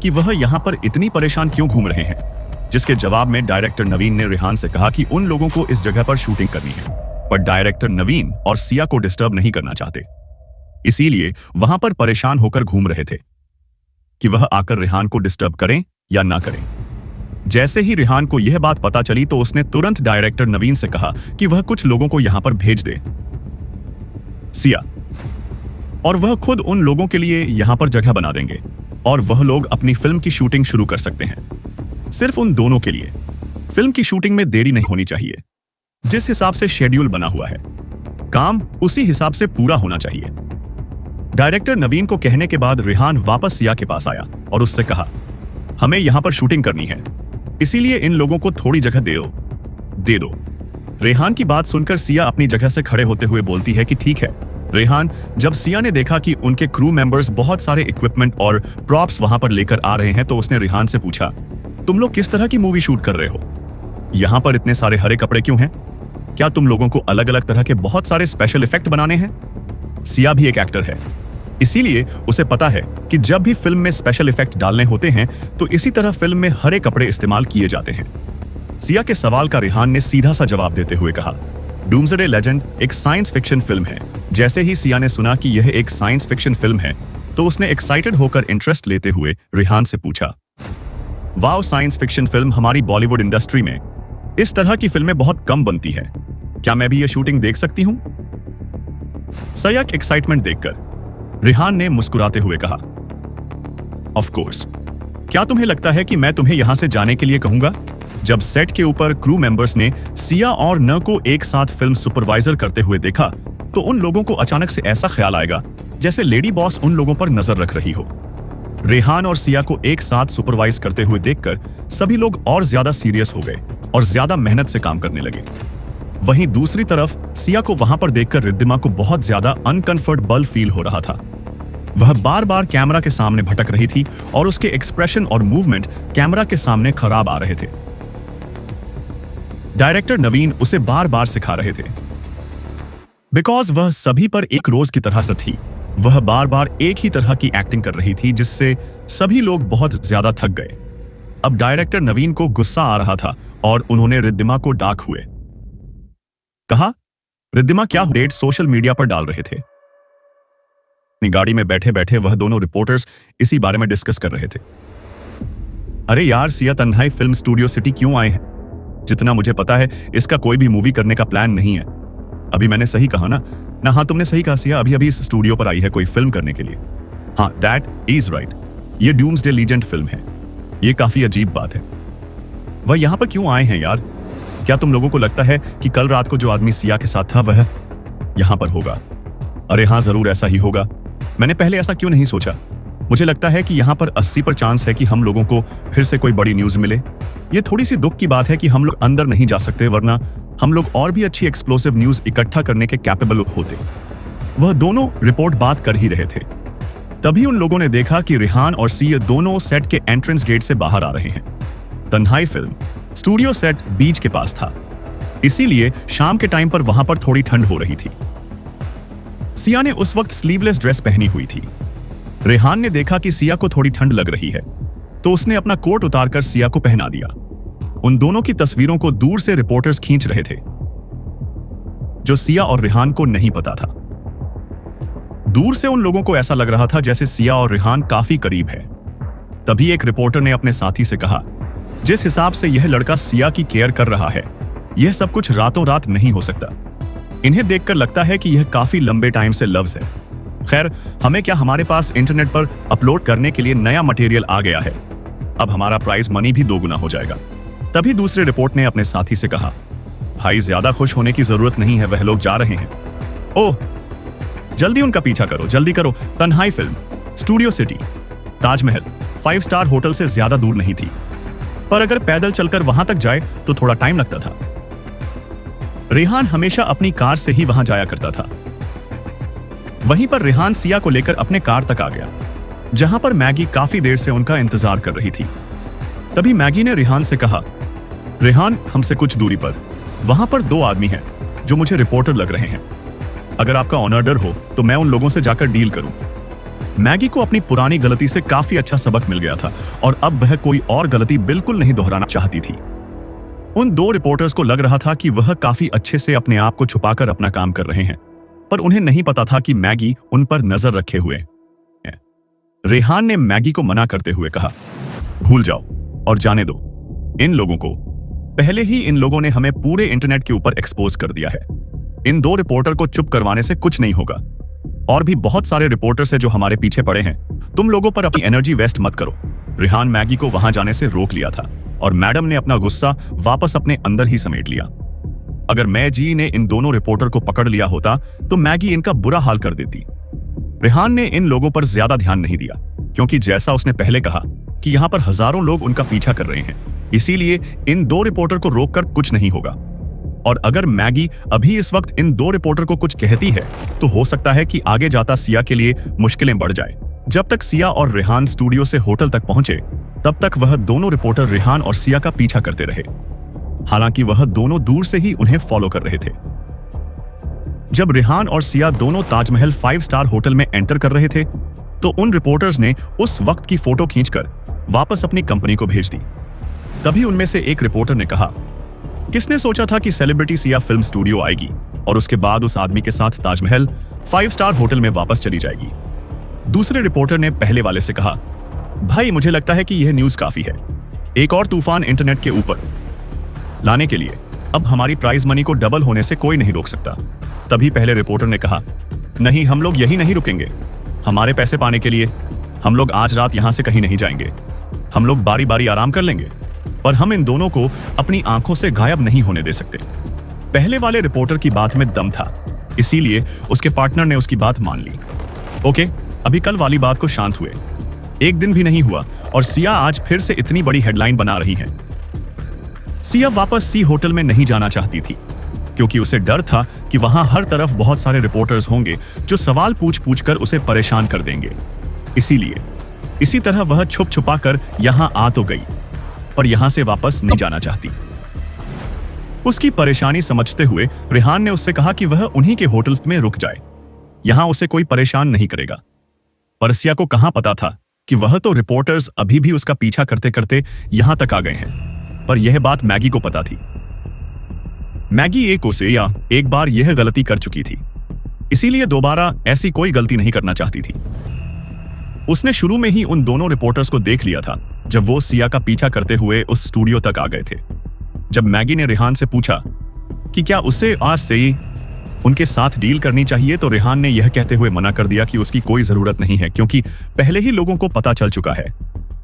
कि वह यहाँ पर इतनी परेशान क्यों घूम रहे हैं, जिसके जवाब में डायरेक्टर नवीन ने रेहान से कहा कि उन लोगों को इस जगह पर शूटिंग करनी है, पर डायरेक्टर नवीन और सिया को डिस्टर्ब नहीं करना चाहते, इसीलिए वहां पर परेशान होकर घूम रहे थे कि वह आकर रेहान को डिस्टर्ब करें या ना करें। जैसे ही रेहान को यह बात पता चली, तो उसने तुरंत डायरेक्टर नवीन से कहा कि वह कुछ लोगों को यहां पर भेज दे सिया, और वह खुद उन लोगों के लिए यहां पर जगह बना देंगे और वह लोग अपनी फिल्म की शूटिंग शुरू कर सकते हैं। सिर्फ उन दोनों के लिए। फिल्म की शूटिंग में देरी नहीं होनी चाहिए। जिस हिसाब से शेड्यूल बना हुआ है, काम उसी हिसाब से पूरा होना चाहिए। डायरेक्टर नवीन को कहने के बाद रेहान वापस सिया के पास आया और उससे कहा, हमें यहां पर शूटिंग करनी है, इसीलिए इन लोगों को थोड़ी जगह दे दो। रेहान की बात सुनकर सिया अपनी जगह से खड़े होते हुए बोलती है कि ठीक है। रेहान, जब सिया ने देखा कि उनके क्रू मेंबर्स बहुत सारे इक्विपमेंट और प्रॉप्स वहां पर लेकर आ रहे हैं, तो उसने रेहान से पूछा, तुम लोग किस तरह की मूवी शूट कर रहे हो? यहां पर इतने सारे हरे कपड़े क्यों हैं? क्या तुम लोगों को अलग अलग तरह के बहुत सारे स्पेशल इफेक्ट बनाने हैं? सिया भी एक एक्टर है, इसीलिए उसे पता है कि जब भी फिल्म में स्पेशल इफेक्ट डालने होते हैं, तो इसी तरह फिल्म में हरे कपड़े इस्तेमाल किए जाते हैं। सिया के सवाल का रेहान ने सीधा सा जवाब देते हुए कहा, डूम्सडे लेजेंड एक साइंस फिक्शन फिल्म है। जैसे ही सिया ने सुना कि यह एक साइंस फिक्शन फिल्म है, तो उसने एक्साइटेड होकर इंटरेस्ट लेते हुए रेहान से पूछा, वाओ, साइंस फिक्शन फिल्म हमारी बॉलीवुड इंडस्ट्री में इस तरह की फिल्में बहुत कम बनती है, क्या मैं भी यह शूटिंग देख सकती हूं? सिया की एक्साइटमेंट देखकर रेहान ने मुस्कुराते हुए कहा, ऑफ कोर्स, क्या तुम्हें लगता है कि मैं तुम्हें यहां से जाने के लिए कहूंगा? जब सेट के ऊपर क्रू मेंबर्स ने सिया और न को एक साथ फिल्म सुपरवाइजर करते हुए देखा, तो उन लोगों को अचानक से ऐसा ख्याल आएगा जैसे लेडी बॉस उन लोगों पर नजर रख रही हो। रेहान और सिया को एक साथ सुपरवाइज करते हुए देखकर सभी लोग और ज्यादा सीरियस हो गए और ज्यादा मेहनत से काम करने लगे। वहीं दूसरी तरफ सिया को वहां पर देखकर रिद्धिमा को बहुत ज्यादा अनकंफर्टेबल फील हो रहा था। वह बार बार कैमरा के सामने भटक रही थी और उसके एक्सप्रेशन और मूवमेंट कैमरा के सामने खराब आ रहे थे। डायरेक्टर नवीन उसे बार बार सिखा रहे थे, बिकॉज वह सभी पर एक रोज की तरह से थी वह बार बार एक ही तरह की एक्टिंग कर रही थी जिससे सभी लोग बहुत ज्यादा थक गए। अब डायरेक्टर नवीन को गुस्सा आ रहा था और उन्होंने रिद्धिमा को डाक हुए कहा, रिद्धिमा क्या डेट सोशल मीडिया पर डाल रहे थे। अपनी गाड़ी में बैठे बैठे वह दोनों रिपोर्टर्स इसी बारे में डिस्कस कर रहे थे। अरे यार, सिया तन्हाई फिल्म स्टूडियो सिटी क्यों आए हैं? जितना मुझे पता है इसका कोई भी मूवी करने का प्लान नहीं है। अभी मैंने सही कहा ना? हाँ, तुमने सही कहा सिया, अभी अभी इस स्टूडियो पर आई है कोई फिल्म करने के लिए। हाँ, दैट इज राइट। ये डूम्सडे लीजेंड फिल्म है। ये काफी अजीब बात है। वह यहां पर क्यों आए हैं यार? क्या तुम लोगों को लगता है कि कल रात को जो आदमी सिया के साथ था वह यहां पर होगा? अरे हाँ, जरूर ऐसा ही होगा। मैंने पहले ऐसा क्यों नहीं सोचा? मुझे लगता है कि यहाँ पर 80% चांस है कि हम लोगों को फिर से कोई बड़ी न्यूज मिले। ये थोड़ी सी दुख की बात है कि हम लोग अंदर नहीं जा सकते, वरना हम लोग और भी अच्छी एक्सप्लोसिव न्यूज इकट्ठा करने के कैपेबल होते। वह दोनों रिपोर्ट बात कर ही रहे थे, तभी उन लोगों ने देखा कि रिहान और सिया दोनों सेट के एंट्रेंस गेट से बाहर आ रहे हैं। तन्हाई फिल्म स्टूडियो सेट बीच के पास था, इसीलिए शाम के टाइम पर वहां पर थोड़ी ठंड हो रही थी। सिया ने उस वक्त स्लीवलेस ड्रेस पहनी हुई थी। रेहान ने देखा कि सिया को थोड़ी ठंड लग रही है, तो उसने अपना कोट उतारकर सिया को पहना दिया। उन दोनों की तस्वीरों को दूर से रिपोर्टर्स खींच रहे थे, जो सिया और रेहान को नहीं पता था। दूर से उन लोगों को ऐसा लग रहा था जैसे सिया और रेहान काफी करीब है। तभी एक रिपोर्टर ने अपने साथी से कहा, जिस हिसाब से यह लड़का सिया की केयर कर रहा है, यह सब कुछ रातों रात नहीं हो सकता। इन्हें देखकर लगता है कि यह काफी लंबे टाइम से लव्स है। खैर, हमें क्या, हमारे पास इंटरनेट पर अपलोड करने के लिए नया मटेरियल आ गया है। अब हमारा प्राइस मनी भी दोगुना हो जाएगा। तभी दूसरे रिपोर्ट ने अपने साथी से कहा, भाई ज्यादा खुश होने की जरूरत नहीं है, वह लोग जा रहे हैं। ओह, जल्दी उनका पीछा करो, जल्दी करो। तन्हाई film studio city Taj Mahal 5 star hotel से ज्यादा दूर नहीं थी, पर अगर पैदल चलकर वहां तक जाए तो थोड़ा टाइम लगता था। रेहान हमेशा अपनी कार से ही वहां जाया करता था। वहीं पर रेहान सिया को लेकर अपने कार तक आ गया, जहां पर मैगी काफी देर से उनका इंतजार कर रही थी। तभी मैगी ने रेहान से कहा, रेहान, हमसे कुछ दूरी पर वहां पर 2 आदमी हैं जो मुझे रिपोर्टर लग रहे हैं। अगर आपका ऑनर हो तो मैं उन लोगों से जाकर डील करूं। मैगी को अपनी पुरानी गलती से काफी अच्छा सबक मिल गया था और अब वह कोई और गलती बिल्कुल नहीं दोहराना चाहती थी। उन 2 रिपोर्टर्स को लग रहा था कि वह काफी अच्छे से अपने आप को छुपाकर अपना काम कर रहे हैं, पर उन्हें नहीं पता था कि मैगी उन पर नजर रखे हुए है। रेहान ने मैगी को मना करते हुए कहा, भूल जाओ और जाने दो इन लोगों को। पहले ही इन लोगों ने हमें पूरे इंटरनेट के ऊपर एक्सपोज कर दिया है। इन 2 रिपोर्टर को चुप करवाने से कुछ नहीं होगा। और भी बहुत सारे रिपोर्टर्स हैं जो हमारे पीछे पड़े हैं। तुम लोगों पर अपनी एनर्जी वेस्ट मत करो। रेहान मैगी को वहां जाने से रोक लिया था और मैडम ने अपना गुस्सा वापस अपने अंदर ही समेट लिया। अगर मैजी ने इन दोनों रिपोर्टर को पकड़ लिया होता तो मैगी इनका बुरा हाल कर देती। रेहान ने इन लोगों पर ज्यादा ध्यान नहीं दिया, क्योंकि जैसा उसने पहले कहा कि यहाँ पर हजारों लोग उनका पीछा कर रहे हैं, इसीलिए इन 2 रिपोर्टर को रोककर कुछ नहीं होगा। और अगर मैगी अभी इस वक्त इन 2 रिपोर्टर को कुछ कहती है तो हो सकता है कि आगे जाता सिया के लिए मुश्किलें बढ़ जाए। जब तक सिया और रेहान स्टूडियो से होटल तक पहुंचे, तब तक वह दोनों रिपोर्टर रेहान और सिया का पीछा करते रहे। हालांकि वह दोनों दूर से ही उन्हें फॉलो कर रहे थे। जब रेहान और सिया दोनों ताजमहल 5 स्टार होटल में एंटर कर रहे थे, तो उन रिपोर्टर्स ने उस वक्त की फोटो खींचकर वापस अपनी कंपनी को भेज दी। तभी उनमें से एक रिपोर्टर ने कहा, किसने सोचा था कि सेलिब्रिटी सिया फिल्म स्टूडियो आएगी और उसके बाद उस आदमी के साथ ताजमहल 5 स्टार होटल में वापस चली जाएगी। दूसरे रिपोर्टर ने पहले वाले से कहा, भाई मुझे लगता है कि यह न्यूज काफी है। एक और तूफान इंटरनेट के ऊपर लाने के लिए अब हमारी प्राइज मनी को डबल होने से कोई नहीं रोक सकता। तभी पहले रिपोर्टर ने कहा, नहीं, हम लोग यही नहीं रुकेंगे। हमारे पैसे पाने के लिए हम लोग आज रात यहां से कहीं नहीं जाएंगे। हम लोग बारी बारी आराम कर लेंगे, पर हम इन दोनों को अपनी आंखों से गायब नहीं होने दे सकते। पहले वाले रिपोर्टर की बात में दम था, इसीलिए उसके पार्टनर ने उसकी बात मान ली। ओके, अभी कल वाली बात को शांत हुए 1 दिन भी नहीं हुआ और सिया आज फिर से इतनी बड़ी हेडलाइन बना रही है। सिया वापस सी होटल में नहीं जाना चाहती थी, क्योंकि उसे डर था कि वहां हर तरफ बहुत सारे रिपोर्टर्स होंगे जो सवाल पूछ कर उसे परेशान कर देंगे। इसीलिए इसी तरह वह छुप छुपा कर यहां आ तो गई, पर यहां से वापस नहीं जाना चाहती। उसकी परेशानी समझते हुए रेहान ने उससे कहा कि वह उन्हीं के होटल में रुक जाए। यहां उसे कोई परेशान नहीं करेगा। पर सिया को कहां पता था कि वह तो रिपोर्टर्स अभी भी उसका पीछा करते करते यहां तक आ गए हैं। पर यह बात मैगी को पता थी। मैगी एक बार यह गलती कर चुकी थी, इसीलिए दोबारा ऐसी कोई गलती नहीं करना चाहती थी। उसने शुरू में ही उन दोनों रिपोर्टर्स को देख लिया था जब वो सिया का पीछा करते हुए उस स्टूडियो तक आ गए थे। जब मैगी ने रेहान से पूछा कि क्या उसे आज से ही उनके साथ डील करनी चाहिए, तो रेहान ने यह कहते हुए मना कर दिया कि उसकी कोई जरूरत नहीं है, क्योंकि पहले ही लोगों को पता चल चुका है।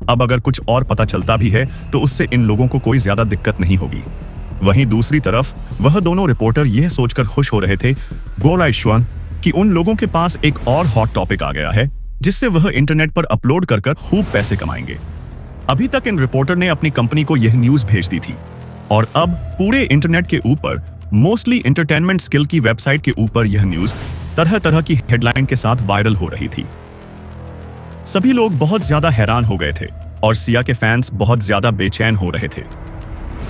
अब अगर कुछ और पता चलता भी है तो उससे इन लोगों को कोई ज्यादा दिक्कत नहीं होगी। वहीं दूसरी तरफ वह दोनों रिपोर्टर यह सोचकर खुश हो रहे थे गोराइश्वन कि उन लोगों के पास एक और हॉट टॉपिक आ गया है जिससे वह इंटरनेट पर अपलोड कर खूब पैसे कमाएंगे। अभी तक इन रिपोर्टर ने अपनी कंपनी को यह न्यूज भेज दी थी और अब पूरे इंटरनेट के ऊपर, मोस्टली एंटरटेनमेंट स्किल की वेबसाइट के ऊपर यह न्यूज तरह तरह की हेडलाइन के साथ वायरल हो रही थी। सभी लोग बहुत ज्यादा हैरान हो गए थे और सिया के फैंस बहुत ज्यादा बेचैन हो रहे थे।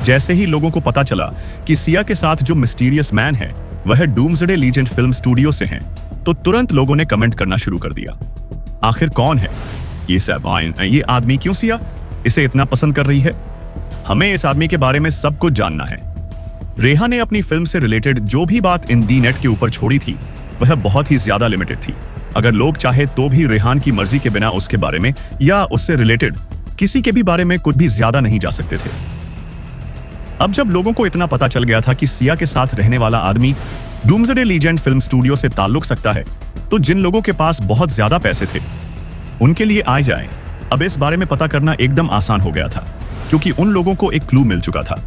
जैसे ही लोगों को पता चला कि सिया के साथ जो मिस्टीरियस मैन है वह डूम्सडे लीजेंड फिल्म स्टूडियो से हैं, तो तुरंत लोगों ने कमेंट करना शुरू कर दिया। आखिर कौन है ये आदमी? क्यों सिया इसे इतना पसंद कर रही है? हमें इस आदमी के बारे में सब कुछ जानना है। रेहा ने अपनी फिल्म से रिलेटेड जो भी बात इन दी नेट के ऊपर छोड़ी थी वह बहुत ही ज्यादा लिमिटेड थी। अगर लोग चाहे तो भी रेहान की मर्जी के बिना उसके बारे में या उससे रिलेटेड किसी के भी बारे में कुछ भी ज्यादा नहीं जा सकते थे। अब जब लोगों को इतना पता चल गया था कि सिया के साथ रहने वाला आदमी डूम्सडे लीजेंड फिल्म स्टूडियो से ताल्लुक सकता है, तो जिन लोगों के पास बहुत ज्यादा पैसे थे उनके लिए आए जाए अब इस बारे में पता करना एकदम आसान हो गया था, क्योंकि उन लोगों को एक क्लू मिल चुका था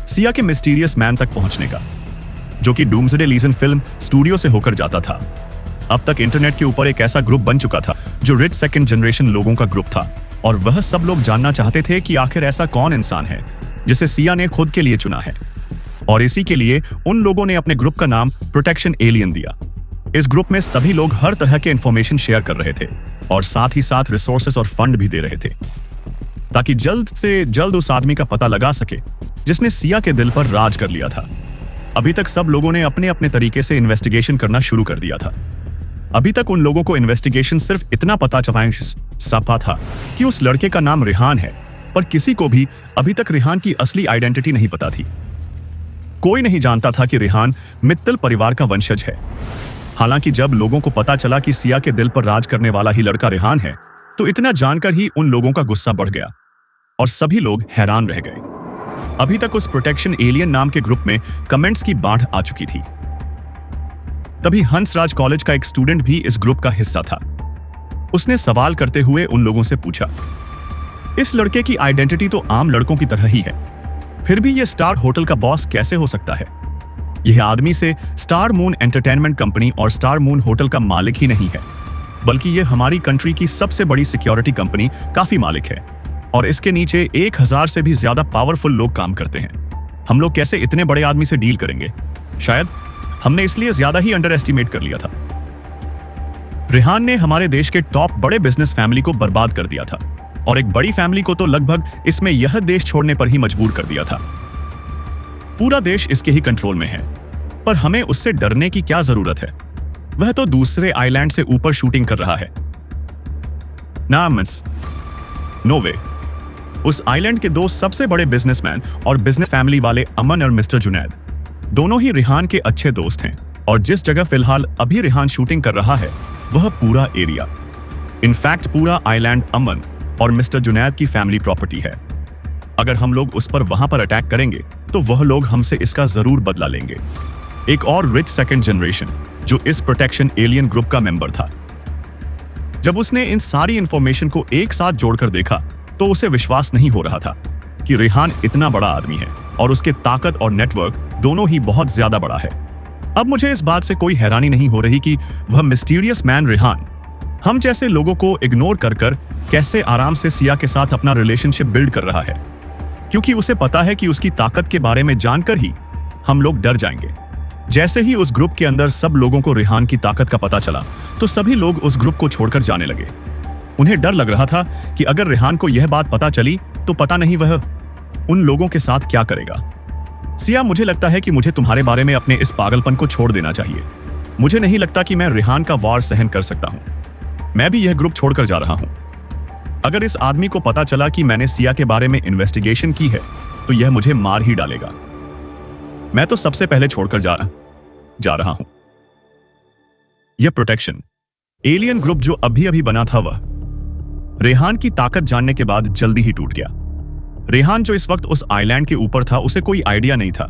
सिया के मिस्टीरियस मैन तक पहुंचने का, जो कि डूम्सडे लीजेंड फिल्म स्टूडियो से होकर जाता था। अब तक इंटरनेट के ऊपर एक ऐसा ग्रुप बन चुका था जो रिच सेकंड जनरेशन लोगों का ग्रुप था, और वह सब लोग जानना चाहते थे कि आखिर ऐसा कौन इंसान है जिसे सिया ने खुद के लिए चुना है। और इसी के लिए उन लोगों ने अपने ग्रुप का नाम प्रोटेक्शन एलियन दिया। इस ग्रुप में सभी लोग हर तरह के इंफॉर्मेशन शेयर कर रहे थे और साथ ही साथ रिसोर्सेस और फंड भी दे रहे थे, ताकि जल्द से जल्द उस आदमी का पता लगा सके जिसने सिया के दिल पर राज कर लिया था। अभी तक सब लोगों ने अपने अपने तरीके से इन्वेस्टिगेशन करना शुरू कर दिया था। अभी तक उन लोगों को इन्वेस्टिगेशन सिर्फ इतना पता चला था कि उस लड़के का नाम रेहान है, पर किसी को भी अभी तक रेहान की असली आइडेंटिटी नहीं पता थी। कोई नहीं जानता था कि रेहान मित्तल परिवार का वंशज है। हालांकि जब लोगों को पता चला कि सिया के दिल पर राज करने वाला ही लड़का रेहान है, तो इतना जानकर ही उन लोगों का गुस्सा बढ़ गया और सभी लोग हैरान रह गए। अभी तक उस प्रोटेक्शन एलियन नाम के ग्रुप में कमेंट्स की बाढ़ आ चुकी थी। तभी हंसराज कॉलेज का एक स्टूडेंट भी इस ग्रुप का हिस्सा था। उसने सवाल करते हुए उन लोगों से पूछा, इस लड़के की आइडेंटिटी तो आम लड़कों की तरह ही है, फिर भी यह स्टार होटल का बॉस कैसे हो सकता है? यह आदमी से स्टार मून एंटरटेनमेंट कंपनी और स्टार मून होटल का मालिक ही नहीं है, बल्कि यह हमारी कंट्री की सबसे बड़ी सिक्योरिटी कंपनी काफी मालिक है, और इसके नीचे 1000 से भी ज्यादा पावरफुल लोग काम करते हैं। हम लोग कैसे इतने बड़े आदमी से डील करेंगे? शायद हमने इसलिए ज्यादा ही अंडर एस्टिमेट कर लिया था। रेहान ने हमारे देश के टॉप बड़े बिजनेस फैमिली को बर्बाद कर दिया था, और एक बड़ी फैमिली को तो लगभग इसमें यह देश छोड़ने पर ही मजबूर कर दिया था। पूरा देश इसके ही कंट्रोल में है, पर हमें उससे डरने की क्या जरूरत है? वह तो दूसरे आइलैंड से ऊपर शूटिंग कर रहा है। नो वे। उस आइलैंड के दो सबसे बड़े बिजनेसमैन और बिजनेस फैमिली वाले अमन और मिस्टर जुनैद दोनों ही रेहान के अच्छे दोस्त हैं, और जिस जगह फिलहाल अभी रेहान शूटिंग कर रहा है वह पूरा एरिया, इनफैक्ट पूरा आइलैंड अमन और मिस्टर जुनैद की फैमिली प्रॉपर्टी है। अगर हम लोग उस पर वहां पर अटैक करेंगे तो वह लोग हमसे इसका जरूर बदला लेंगे। एक और रिच सेकंड जनरेशन जो इस प्रोटेक्शन एलियन ग्रुप का मेंबर था, जब उसने इन सारी इंफॉर्मेशन को एक साथ जोड़कर देखा तो उसे विश्वास नहीं हो रहा था कि रेहान इतना बड़ा आदमी है और उसके ताकत और नेटवर्क दोनों ही बहुत ज्यादा बड़ा है। अब मुझे इस बात से कोई हैरानी नहीं हो रही कि वह मिस्टीरियस मैन रेहान हम जैसे लोगों को इग्नोर कर कैसे आराम से सिया के साथ अपना रिलेशनशिप बिल्ड कर रहा है, क्योंकि उसे पता है कि उसकी ताकत के बारे में जानकर ही हम लोग डर जाएंगे। जैसे ही उस ग्रुप के अंदर सब लोगों को रेहान की ताकत का पता चला तो सभी लोग उस ग्रुप को छोड़कर जाने लगे। उन्हें डर लग रहा था कि अगर रेहान को यह बात पता चली तो पता नहीं वह उन लोगों के साथ क्या करेगा। सिया, मुझे लगता है कि मुझे तुम्हारे बारे में अपने इस पागलपन को छोड़ देना चाहिए। मुझे नहीं लगता कि मैं रेहान का वार सहन कर सकता हूं। मैं भी यह ग्रुप छोड़कर जा रहा हूं। अगर इस आदमी को पता चला कि मैंने सिया के बारे में इन्वेस्टिगेशन की है तो यह मुझे मार ही डालेगा। मैं तो सबसे पहले छोड़कर जा रहा हूं। यह प्रोटेक्शन एलियन ग्रुप जो अभी अभी बना था वह रेहान की ताकत जानने के बाद जल्दी ही टूट गया। रेहान जो इस वक्त उस आइलैंड के ऊपर था, उसे कोई आइडिया नहीं था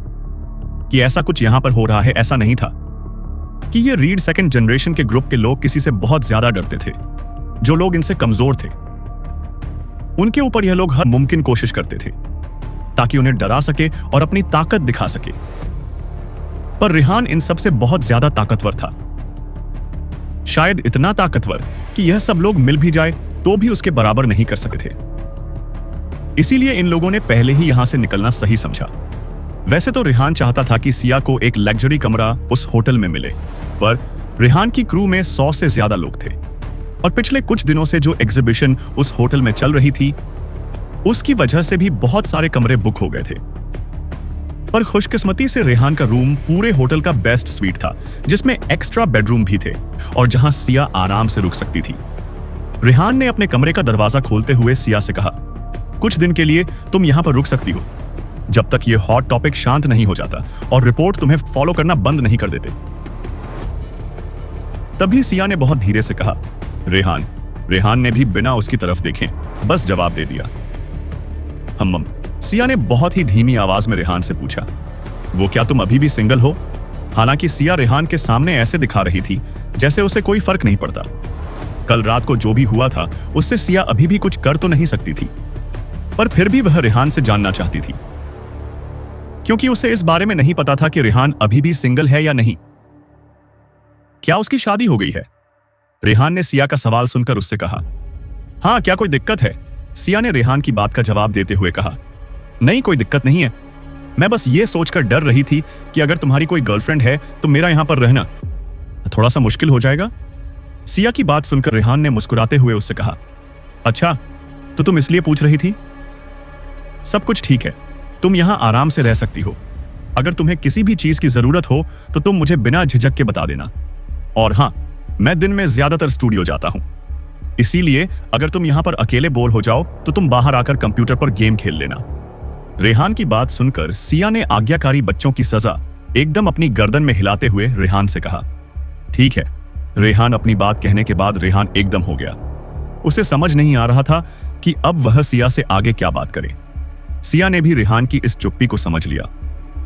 कि ऐसा कुछ यहां पर हो रहा है। ऐसा नहीं था कि ये रीड सेकंड जनरेशन के ग्रुप के लोग किसी से बहुत ज्यादा डरते थे। जो लोग इनसे कमजोर थे उनके ऊपर यह लोग हर मुमकिन कोशिश करते थे ताकि उन्हें डरा सके और अपनी ताकत दिखा सके। पर रेहान इन सबसे बहुत ज्यादा ताकतवर था, शायद इतना ताकतवर कि यह सब लोग मिल भी जाए तो भी उसके बराबर नहीं कर सकते थे। इसीलिए इन लोगों ने पहले ही यहां से निकलना सही समझा। वैसे तो रेहान चाहता था कि सिया को एक लग्जरी कमरा उस होटल में मिले, पर रेहान की क्रू में 100 से ज्यादा लोग थे और पिछले कुछ दिनों से जो एग्जीबिशन उस होटल में चल रही थी उसकी वजह से भी बहुत सारे कमरे बुक हो गए थे। पर खुशकिस्मती से रेहान का रूम पूरे होटल का बेस्ट स्वीट था, जिसमें एक्स्ट्रा बेडरूम भी थे और जहां सिया आराम से रुक सकती थी। रेहान ने अपने कमरे का दरवाजा खोलते हुए सिया से कहा, कुछ दिन के लिए तुम यहां पर रुक सकती हो जब तक ये हॉट टॉपिक शांत नहीं हो जाता और रिपोर्ट तुम्हें फॉलो करना बंद नहीं कर देते। तभी सिया ने बहुत धीरे से कहा, रेहान ने भी बिना उसकी तरफ देखे बस जवाब दे दिया, हम। सिया ने बहुत ही धीमी आवाज में रेहान से पूछा, वो क्या तुम अभी भी सिंगल हो? हालांकि सिया रेहान के सामने ऐसे दिखा रही थी जैसे उसे कोई फर्क नहीं पड़ता। कल रात को जो भी हुआ था उससे सिया अभी भी कुछ कर तो नहीं सकती थी, पर फिर भी वह रेहान से जानना चाहती थी क्योंकि उसे इस बारे में नहीं पता था कि रेहान अभी भी सिंगल है या नहीं। क्या उसकी शादी हो गई है? रेहान ने सिया का सवाल सुनकर उससे कहा, हाँ, क्या कोई दिक्कत है? सिया ने रेहान की बात का जवाब देते हुए कहा, नहीं, कोई दिक्कत नहीं है। मैं बस ये सोचकर डर रही थी कि अगर तुम्हारी कोई गर्लफ्रेंड है तो मेरा यहां पर रहना थोड़ा सा मुश्किल हो जाएगा। सिया की बात सुनकर रेहान ने मुस्कुराते हुए उससे कहा, अच्छा, तो तुम इसलिए पूछ रही थी? सब कुछ ठीक है, तुम यहां आराम से रह सकती हो। अगर तुम्हें किसी भी चीज की जरूरत हो तो तुम मुझे बिना झिझक के बता देना। और हाँ, मैं दिन में ज्यादातर स्टूडियो जाता हूं, इसीलिए अगर तुम यहां पर अकेले बोर हो जाओ तो तुम बाहर आकर कंप्यूटर पर गेम खेल लेना। रेहान की बात सुनकर सिया ने आज्ञाकारी बच्चों की सजा एकदम अपनी गर्दन में हिलाते हुए रेहान से कहा, ठीक है। रेहान अपनी बात कहने के बाद रेहान एकदम हो गया। उसे समझ नहीं आ रहा था कि अब वह सिया से आगे क्या बात करे। सिया ने भी रेहान की इस चुप्पी को समझ लिया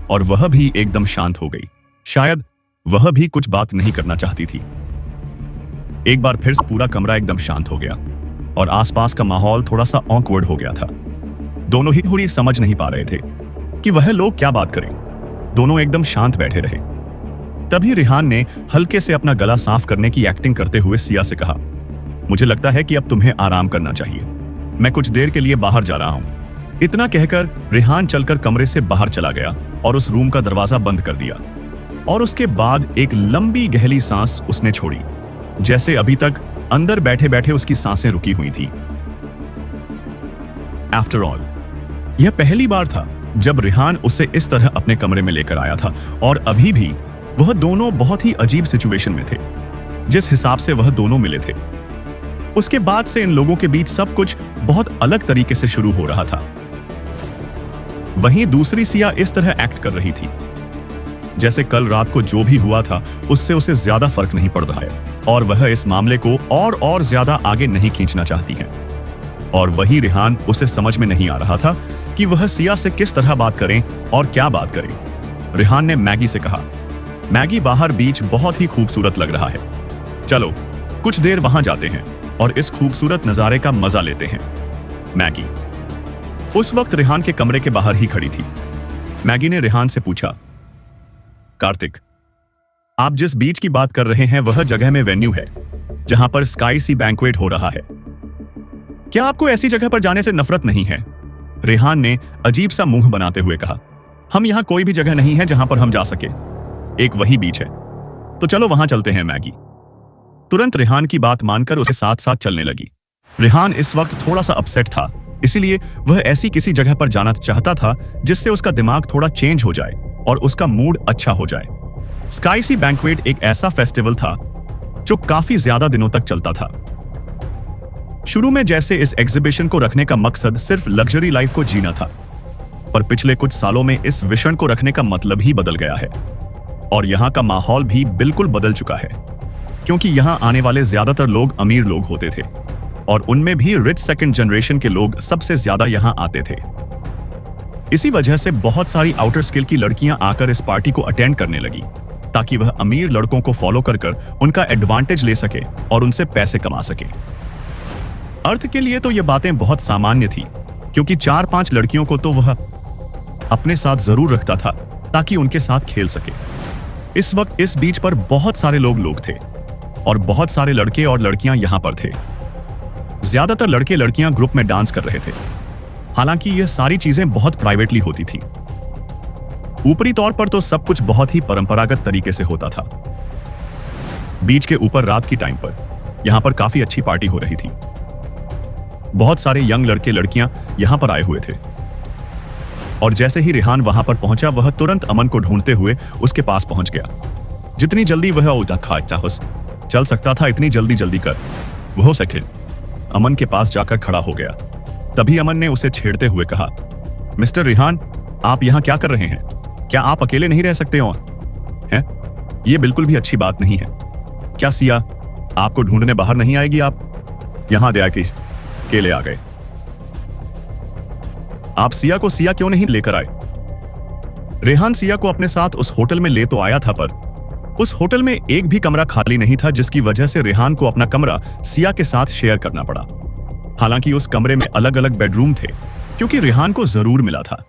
और वह भी एकदम शांत हो गई। शायद वह भी कुछ बात नहीं करना चाहती थी। एक बार फिर से पूरा कमरा एकदम शांत हो गया और आसपास का माहौल थोड़ा सा ऑकवर्ड हो गया था। दोनों ही थोड़ी समझ नहीं पा रहे थे कि वह लोग क्या बात करें। दोनों एकदम शांत बैठे रहे। तभी रेहान ने हल्के से अपना गला साफ करने की एक्टिंग करते हुए सिया से कहा, मुझे लगता है कि अब तुम्हें आराम करना चाहिए। मैं कुछ देर के लिए बाहर जा रहा हूं। इतना कहकर रेहान चलकर कमरे से बाहर चला गया और उस रूम का दरवाजा बंद कर दिया। और उसके बाद एक लंबी गहरी सांस उसने छोड़ी, जैसे अभी तक अंदर बैठे बैठे उसकी सांसें रुकी हुई थी। आफ्टर ऑल, यह पहली बार था जब रेहान उसे इस तरह अपने कमरे में लेकर आया था और अभी भी वह दोनों बहुत ही अजीब सिचुएशन में थे जिस हिसाब से वह दोनों मिले थे। उसके बाद से इन लोगों के बीच सब कुछ बहुत अलग तरीके से शुरू हो रहा था। वहीं दूसरी सिया इस तरह एक्ट कर रही थी जैसे कल रात को जो भी हुआ था उससे उसे ज्यादा फर्क नहीं पड़ रहा है और वह इस मामले को और ज्यादा आगे नहीं खींचना चाहती है। और वही रेहान, उसे समझ में नहीं आ रहा था कि वह सिया से किस तरह बात करें और क्या बात करें। रेहान ने मैगी से कहा, मैगी, बाहर बीच बहुत ही खूबसूरत लग रहा है, चलो कुछ देर वहां जाते हैं और इस खूबसूरत नजारे का मजा लेते हैं। मैगी उस वक्त रेहान के कमरे के बाहर ही खड़ी थी। मैगी ने रेहान से पूछा, कार्तिक, आप जिस बीच की बात कर रहे हैं वह जगह में वेन्यू है जहां पर स्काई सी बैंक्वेट हो रहा है। क्या आपको ऐसी जगह पर जाने से नफरत नहीं है? रेहान ने अजीब सा मुंह बनाते हुए कहा, हम यहां कोई भी जगह नहीं है जहां पर हम जा सके, एक वही बीच है, तो चलो वहां चलते हैं। मैगी तुरंत रेहान की बात मानकर उसे साथ साथ चलने लगी। रेहान इस वक्त थोड़ा सा अपसेट था, इसलिए वह ऐसी किसी जगह पर जाना चाहता था जिससे उसका दिमाग थोड़ा चेंज हो जाए और उसका मूड अच्छा हो जाए। स्काई बैंक्वेट एक ऐसा फेस्टिवल था जो काफी ज्यादा दिनों तक चलता था। शुरू में जैसे इस एग्जीबिशन को रखने का मकसद सिर्फ लग्जरी लाइफ को जीना था, पर पिछले कुछ सालों में इस विजन को रखने का मतलब ही बदल गया है और यहाँ का माहौल भी बिल्कुल बदल चुका है, क्योंकि यहाँ आने वाले ज्यादातर लोग अमीर लोग होते थे और उनमें भी रिच सेकंड जनरेशन के लोग सबसे ज्यादा यहाँ आते थे। इसी वजह से बहुत सारी आउटर स्किल की लड़कियां आकर इस पार्टी को अटेंड करने लगी ताकि वह अमीर लड़कों को फॉलो कर उनका एडवांटेज ले सके और उनसे पैसे कमा सके। अर्थ के लिए तो ये बातें बहुत सामान्य थी, क्योंकि 4-5 लड़कियों को तो वह अपने साथ जरूर रखता था ताकि उनके साथ खेल सके। इस वक्त इस बीच पर बहुत सारे लोग थे और बहुत सारे लड़के और लड़कियां यहां पर थे। ज्यादातर लड़के लड़कियां ग्रुप में डांस कर रहे थे, हालांकि यह सारी चीजें बहुत प्राइवेटली होती थी। ऊपरी तौर पर तो सब कुछ बहुत ही परंपरागत तरीके से होता था। बीच के ऊपर रात की टाइम पर यहां पर काफी अच्छी पार्टी हो रही थी। बहुत सारे यंग लड़के लड़कियां यहां पर आए हुए थे और जैसे ही रेहान वहां पर पहुंचा, वह तुरंत अमन को ढूंढते हुए उसके पास पहुंच गया। जितनी जल्दी वह चल सकता था इतनी जल्दी कर वो हो सके अमन के पास जाकर खड़ा हो गया। तभी अमन ने उसे छेड़ते हुए कहा, मिस्टर रेहान, आप यहां क्या कर रहे हैं? क्या आप अकेले नहीं रह सकते और हैं? ये बिल्कुल भी अच्छी बात नहीं है। क्या सिया आपको ढूंढने बाहर नहीं आएगी? आप यहां दया की अकेले आ गए। आप सिया क्यों नहीं लेकर आए? रेहान सिया को अपने साथ उस होटल में ले तो आया था, पर उस होटल में एक भी कमरा खाली नहीं था, जिसकी वजह से रेहान को अपना कमरा सिया के साथ शेयर करना पड़ा। हालांकि उस कमरे में अलग अलग बेडरूम थे, क्योंकि रेहान को जरूर मिला था।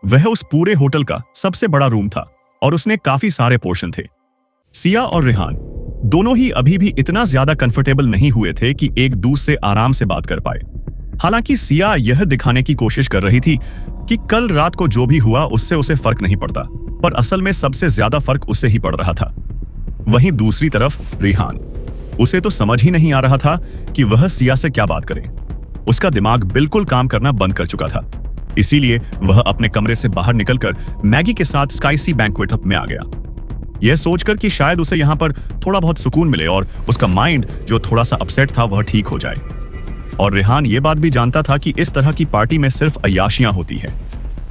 वह उस पूरे होटल का सबसे बड़ा रूम था और उसने काफी सारे पोर्शन थे। सिया और रेहान दोनों ही अभी भी इतना ज्यादा कंफर्टेबल नहीं हुए थे कि एक दूसरे से आराम से बात कर पाए। हालांकि सिया यह दिखाने की कोशिश कर रही थी कि कल रात को जो भी हुआ उससे उसे फर्क नहीं पड़ता, पर असल में सबसे ज्यादा फर्क उसे ही पड़ रहा था। वहीं दूसरी तरफ रेहान, उसे तो समझ ही नहीं आ रहा था कि वह सिया से क्या बात करे। उसका दिमाग बिल्कुल काम करना बंद कर चुका था। इसीलिए वह अपने कमरे से बाहर निकलकर मैगी के साथ स्काई बैंक्वेट में आ गया, यह सोचकर कि शायद उसे यहां पर थोड़ा बहुत सुकून मिले और उसका माइंड जो थोड़ा सा अपसेट था वह ठीक हो जाए। और रेहान यह बात भी जानता था कि इस तरह की पार्टी में सिर्फ अय्याशियां होती है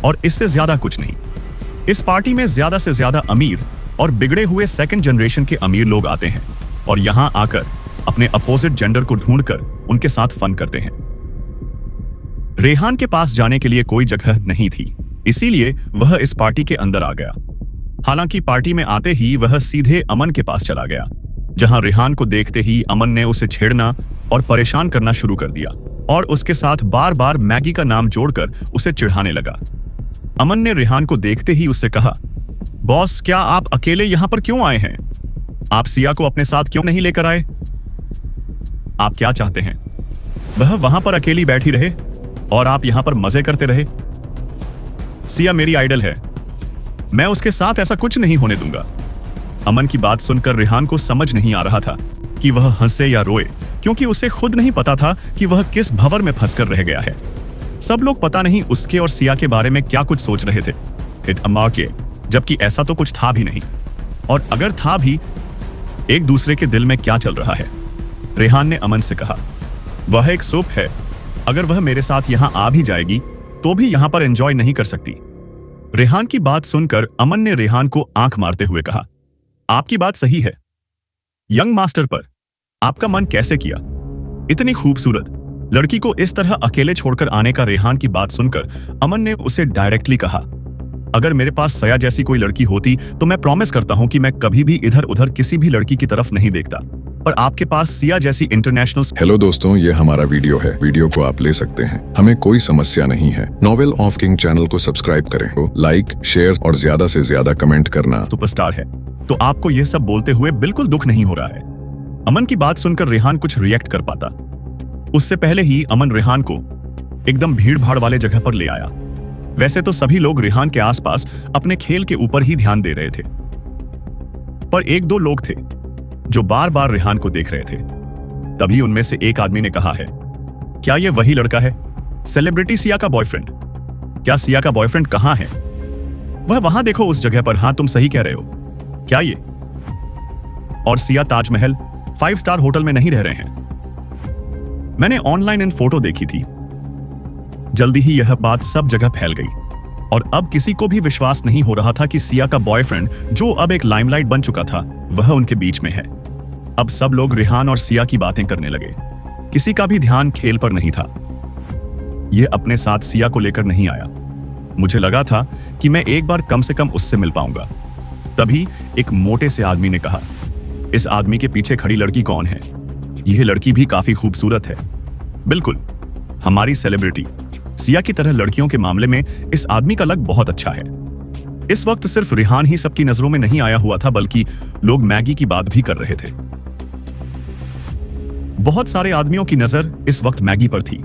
और इससे ज्यादा कुछ नहीं। इस पार्टी में ज्यादा से ज्यादा अमीर और बिगड़े हुए सेकंड जनरेशन के अमीर लोग आते हैं और यहां आकर अपने अपोजिट जेंडर को ढूंढकर उनके साथ फन करते हैं। रेहान के पास जाने के लिए कोई जगह नहीं थी, इसीलिए वह इस पार्टी के अंदर आ गया। हालांकि पार्टी में आते ही वह सीधे अमन के पास चला गया, जहां रेहान को देखते ही अमन ने उसे छेड़ना और परेशान करना शुरू कर दिया और उसके साथ बार बार मैगी का नाम जोड़कर उसे चिढ़ाने लगा। अमन ने रेहान को देखते ही उससे कहा, बॉस, क्या आप अकेले यहां पर क्यों आए हैं? आप सिया को अपने साथ क्यों नहीं लेकर आए? आप क्या चाहते हैं? वह वहां पर अकेली बैठी रहे और आप यहां पर मजे करते रहे? सिया मेरी आइडल है, मैं उसके साथ ऐसा कुछ नहीं होने दूंगा। अमन की बात सुनकर रेहान को समझ नहीं आ रहा था कि वह हंसे या रोए, क्योंकि उसे खुद नहीं पता था कि वह किस भंवर में फंसकर रह गया है। सब लोग पता नहीं उसके और सिया के बारे में क्या कुछ सोच रहे थे, जबकि ऐसा तो कुछ था भी नहीं, और अगर था भी, एक दूसरे के दिल में क्या चल रहा है। रेहान ने अमन से कहा, वह एक सूप है, अगर वह मेरे साथ यहां आ भी जाएगी तो भी यहां पर एंजॉय नहीं कर सकती। रेहान की बात सुनकर अमन ने रेहान को आंख मारते हुए कहा, आपकी बात सही है यंग मास्टर, पर आपका मन कैसे किया? इतनी खूबसूरत लड़की को इस तरह अकेले छोड़कर आने का। रेहान की बात सुनकर अमन ने उसे डायरेक्टली कहा, अगर मेरे पास सया जैसी कोई लड़की होती तो मैं प्रॉमिस करता हूं कि मैं कभी भी इधर उधर किसी भी लड़की की तरफ नहीं देखता, पर आपके पास सिया जैसी इंटरनेशनल। हेलो दोस्तों, ये हमारा वीडियो है, वीडियो को आप ले सकते हैं, हमें कोई समस्या नहीं है। नॉवेल ऑफ किंग चैनल को सब्सक्राइब करें, लाइक, शेयर और ज्यादा से ज्यादा कमेंट करना। सुपरस्टार है तो आपको यह सब बोलते हुए बिल्कुल दुख नहीं हो रहा है। अमन की बात सुनकर रेहान कुछ रिएक्ट कर पाता, उससे पहले ही अमन रेहान को एकदम भीड़ भाड़ वाले जगह पर ले आया। वैसे तो सभी लोग रेहान के आसपास अपने खेल के ऊपर ही ध्यान दे रहे थे, पर एक दो लोग थे जो बार बार रेहान को देख रहे थे। तभी उनमें से एक आदमी ने कहा है, क्या यह वही लड़का है, सेलिब्रिटी सिया का बॉयफ्रेंड? क्या सिया का बॉयफ्रेंड कहां है? वह वहां देखो उस जगह पर। हाँ, तुम सही कह रहे हो, क्या ये? और सिया ताजमहल 5 स्टार होटल में नहीं रह रहे हैं। मैंने ऑनलाइन इन फोटो देखी थी। जल्दी ही यह बात सब जगह फैल गई और अब किसी को भी विश्वास नहीं हो रहा था कि सिया का बॉयफ्रेंड, जो अब एक लाइमलाइट बन चुका था, वह उनके बीच में है। अब सब लोग रिहान और सिया की बातें करने लगे। किसी का भी ध्यान खेल पर नहीं था। यह अपने साथ सिया को लेकर नहीं आया। मुझे लगा था कि मैं एक बार कम से कम उससे मिल पाऊंगा। तभी एक मोटे से आदमी ने कहा, इस आदमी के पीछे खड़ी लड़की कौन है? यह लड़की भी काफी खूबसूरत है। बिल्कुल, हमारी सेलिब्रिटी। सिया की तरह लड़कियों के मामले में इस आदमी का लक बहुत अच्छा है। इस वक्त सिर्फ रिहान ही सबकी नजरों में नहीं आया हुआ था, बल्कि लोग मैगी की बात भी कर रहे थे। बहुत सारे आदमियों की नजर इस वक्त मैगी पर थी।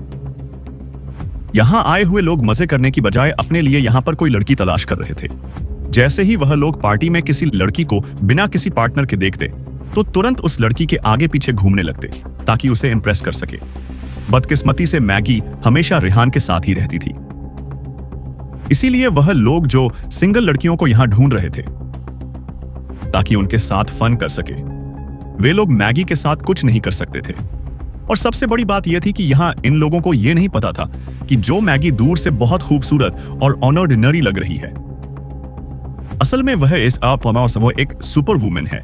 यहां आए हुए लोग मजे करने की बजाय अपने लिए यहां पर कोई लड़की तलाश कर रहे थे। जैसे ही वह लोग पार्टी में किसी लड़की को बिना किसी पार्टनर के देखते तो तुरंत उस लड़की के आगे पीछे घूमने लगते ताकि उसे इंप्रेस कर सके। बदकिस्मती से मैगी हमेशा रिहान के साथ ही रहती थी। इसीलिए वह लोग जो सिंगल लड़कियों को यहां ढूंढ रहे थे ताकि उनके साथ फन कर सके, वे लोग मैगी के साथ कुछ नहीं कर सकते थे। और सबसे बड़ी बात यह थी कि यहां इन लोगों को यह नहीं पता था कि जो मैगी दूर से बहुत खूबसूरत और ऑर्डिनरी लग रही है, असल में वह इस एक सुपर वुमेन है।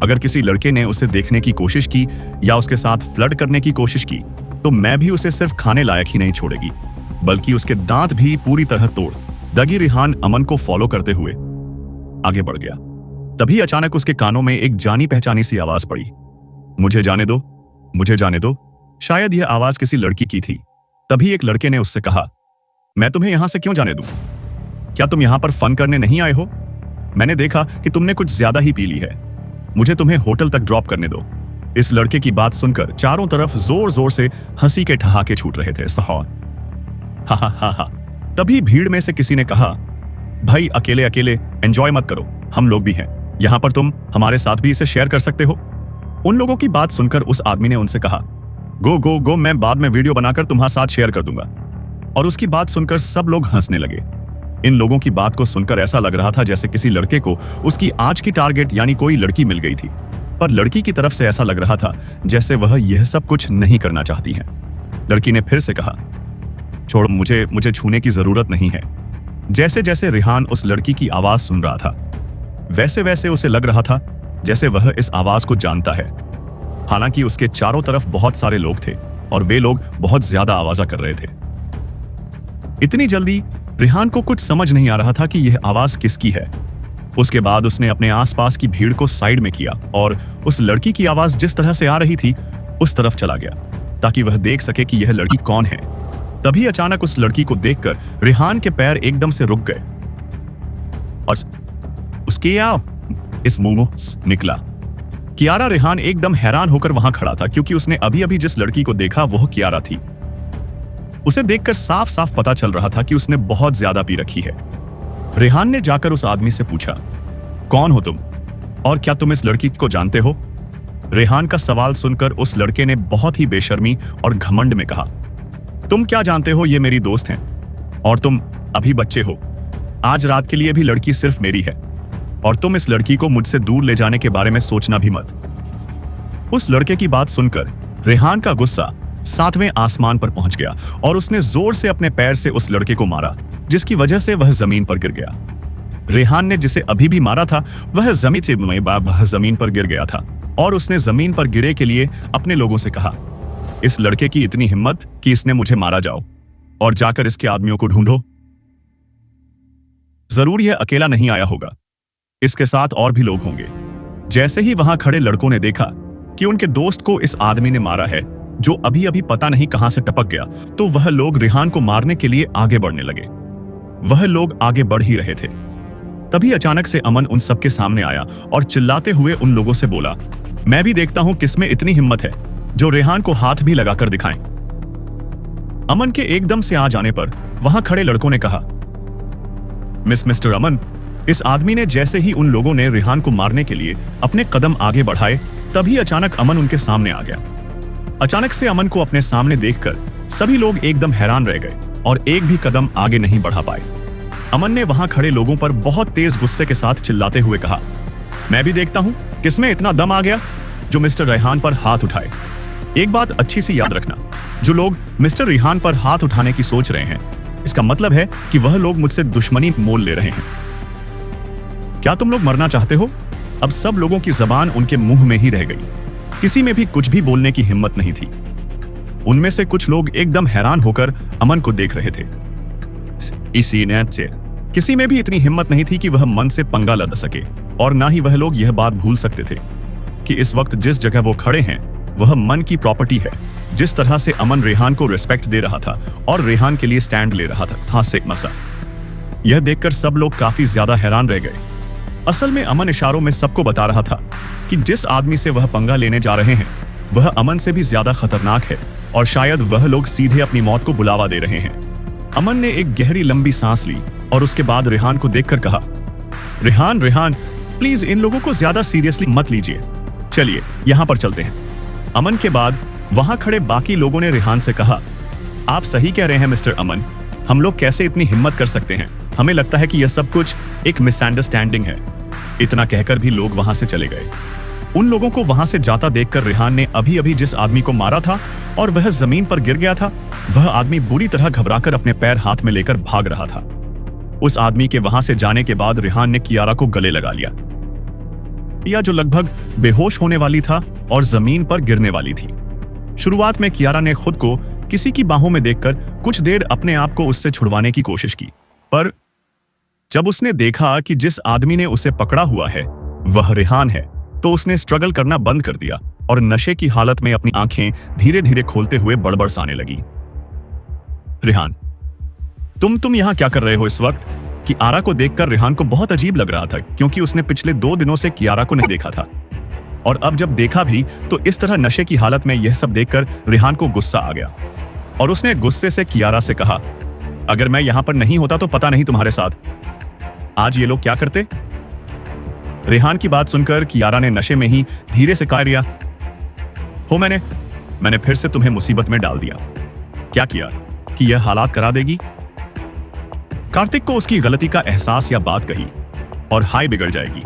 अगर किसी लड़के ने उसे देखने की कोशिश की या उसके साथ फ्लर्ट करने की कोशिश की तो मैं भी उसे सिर्फ खाने लायक ही नहीं छोड़ेगी, बल्कि उसके दांत भी पूरी तरह तोड़। दगी रिहान अमन को फॉलो करते हुए आगे बढ़ गया। तभी अचानक उसके कानों में एक जानी पहचानी सी आवाज पड़ी, मुझे जाने दो, मुझे जाने दो। शायद यह आवाज किसी लड़की की थी। तभी एक लड़के ने उससे कहा, मैं तुम्हें यहां से क्यों जाने दूं? क्या तुम यहां पर फन करने नहीं आए हो? मैंने देखा कि तुमने कुछ ज्यादा ही पी ली है। मुझे तुम्हें होटल तक ड्रॉप करने दो। इस लड़के की बात सुनकर चारों तरफ जोर जोर से हंसी के ठहाके छूट रहे थे। हा हा हा हा। तभी भीड़ में से किसी ने कहा, भाई अकेले अकेले एंजॉय मत करो, हम लोग भी हैं यहां पर, तुम हमारे साथ भी इसे शेयर कर सकते हो। उन लोगों की बात सुनकर उस आदमी ने उनसे कहा, गो गो गो, मैं बाद में वीडियो बनाकर तुम्हारे साथ शेयर कर दूंगा। और उसकी बात सुनकर सब लोग हंसने लगे। इन लोगों की बात को सुनकर ऐसा लग रहा था जैसे किसी लड़के को उसकी आज की टारगेट यानी कोई लड़की मिल गई थी, पर लड़की की तरफ से ऐसा लग रहा था जैसे वह यह सब कुछ नहीं करना चाहती है। लड़की ने फिर से कहा, छोड़, मुझे छूने की जरूरत नहीं है। जैसे जैसे रिहान उस लड़की की आवाज सुन रहा था, वैसे वैसे उसे लग रहा था जैसे वह इस आवाज को जानता है। हालांकि उसके चारों तरफ बहुत सारे लोग थे और वे लोग बहुत ज्यादा आवाजा कर रहे थे। इतनी जल्दी रिहान को कुछ समझ नहीं आ रहा था कि यह आवाज किसकी है। उसके बाद उसने अपने आसपास की भीड़ को साइड में किया और उस लड़की की आवाज जिस तरह से आ रही थी उस तरफ चला गया ताकि वह देख सके कि यह लड़की कौन है। तभी अचानक उस लड़की को देखकर रिहान के पैर एकदम से रुक गए और उसके इस मुंह निकला। कियारा। रिहान एकदम हैरान होकर वहां खड़ा था क्योंकि उसने अभी अभी जिस लड़की को देखा वह कियारा थी। उसे देखकर साफ साफ पता चल रहा था कि उसने बहुत ज्यादा पी रखी है। रिहान ने जाकर उस आदमी से पूछा, कौन हो तुम और क्या तुम इस लड़की को जानते हो? रिहान का सवाल सुनकर उस लड़के ने बहुत ही बेशर्मी और घमंड में कहा, तुम क्या जानते हो, ये मेरी दोस्त हैं और तुम अभी बच्चे हो। आज रात के लिए भी लड़की सिर्फ मेरी है और तुम इस लड़की को मुझसे दूर ले जाने के बारे में सोचना भी मत। उस लड़के की बात सुनकर रिहान का गुस्सा 7वें आसमान पर पहुंच गया और उसने जोर से अपने पैर से उस लड़के को मारा, जिसकी वजह से वह जमीन पर गिर गया। रिहान ने जिसे अभी भी मारा था वह जमीन पर गिर गया था और उसने जमीन पर गिरे के लिए अपने लोगों से कहा, इस लड़के की इतनी हिम्मत कि इसने मुझे मारा, जाओ और जाकर इसके आदमियों को ढूंढो। जरूर यह अकेला नहीं आया होगा, इसके साथ और भी लोग होंगे। जैसे ही वहां खड़े लड़कों ने देखा कि उनके दोस्त को इस आदमी ने मारा है जो अभी अभी पता नहीं कहां से टपक गया, तो वह लोग रिहान को मारने के लिए आगे बढ़ने लगे। वह लोग आगे बढ़ ही रहे थे। तभी अचानक से अमन उन सबके सामने आया और चिल्लाते हुए उन लोगों से बोला, मैं भी देखता हूं किसमें इतनी हिम्मत है जो रिहान को हाथ भी लगाकर दिखाएं। अमन के एकदम से आ जाने पर वहां खड़े लड़कों ने कहा, मिस्टर अमन। इस आदमी ने जैसे ही उन लोगों ने रिहान को मारने के लिए अपने कदम आगे बढ़ाए, तभी अचानक अमन उनके सामने आ गया। अचानक से अमन को अपने सामने देखकर सभी लोग एकदम हैरान रह गए और एक भी कदम आगे नहीं बढ़ा पाए। अमन ने वहां खड़े लोगों पर बहुत तेज गुस्से के साथ चिल्लाते हुए कहा, मैं भी देखता हूं किसमें इतना दम आ गया जो मिस्टर रेहान पर हाथ उठाए। एक बात अच्छी सी याद रखना, जो लोग मिस्टर रेहान पर हाथ उठाने की सोच रहे हैं, इसका मतलब है कि वह लोग मुझसे दुश्मनी मोल ले रहे हैं। क्या तुम लोग मरना चाहते हो? अब सब लोगों की जबान उनके मुंह में ही रह गई। किसी में भी कुछ भी बोलने की हिम्मत नहीं थी। उनमें से कुछ लोग एकदम हैरान होकर अमन को देख रहे थे। इसी नेत से किसी में भी इतनी हिम्मत नहीं थी कि वह मन से पंगा लगा सके, और ना ही वह लोग यह बात भूल सकते थे कि इस वक्त जिस जगह वो खड़े हैं वह मन की प्रॉपर्टी है। जिस तरह से अमन रेहान को रिस्पेक्ट दे रहा था और रेहान के लिए स्टैंड ले रहा था से मसा। यह देखकर सब लोग काफी ज्यादा हैरान रह गए। असल में अमन इशारों में सबको बता रहा था कि जिस आदमी से वह पंगा लेने जा रहे हैं वह अमन से भी ज्यादा खतरनाक है, और शायद वह लोग सीधे अपनी मौत को बुलावा दे रहे हैं। अमन ने एक गहरी लंबी सांस ली और उसके बाद रेहान को देखकर कहा, रेहान प्लीज इन लोगों को ज्यादा सीरियसली मत लीजिए, चलिए यहां पर चलते हैं। अमन के बाद वहां खड़े बाकी लोगों ने रेहान से कहा, आप सही कह रहे हैं मिस्टर अमन, हम लोग कैसे इतनी हिम्मत कर सकते हैं, हमें लगता है कि यह सब कुछ एक मिसअंडरस्टैंडिंग है। इतना कहकर भी लोग वहां से चले गए। उन लोगों को वहां से जाता देखकर रेहान ने अभी अभी जिस आदमी को मारा था और वह जमीन पर गिर गया था, वह आदमी बुरी तरह घबराकर अपने पैर हाथ में लेकर भाग रहा था। उस आदमी के वहां से जाने के बाद रेहान ने कियारा को गले लगा लिया, या जो लगभग बेहोश होने वाली था और जमीन पर गिरने वाली थी। शुरुआत में कियारा ने खुद को किसी की बाहों में देखकर कुछ देर अपने आप को उससे छुड़वाने की कोशिश की, पर जब उसने देखा कि जिस आदमी ने उसे पकड़ा हुआ है वह रेहान है, तो उसने स्ट्रगल करना बंद कर दिया और नशे की हालत में अपनी आंखें धीरे धीरे खोलते हुए बड़बड़ाने लगी। रेहान, तुम यहां क्या कर रहे हो इस वक्त? कियारा को देखकर रेहान को बहुत अजीब लग रहा था, क्योंकि उसने पिछले 2 दिनों से कियारा को नहीं देखा था, और अब जब देखा भी तो इस तरह नशे की हालत में यह सब देखकर रेहान को गुस्सा आ गया, और उसने गुस्से से कियारा से कहा, अगर मैं यहां पर नहीं होता तो पता नहीं तुम्हारे साथ आज ये लोग क्या करते। रेहान की बात सुनकर कियारा ने नशे में ही धीरे से कह दिया, हो मैंने फिर से तुम्हें मुसीबत में डाल दिया। क्या किया कि यह हालात करा देगी? कार्तिक को उसकी गलती का एहसास या बात कही और हाय बिगड़ जाएगी।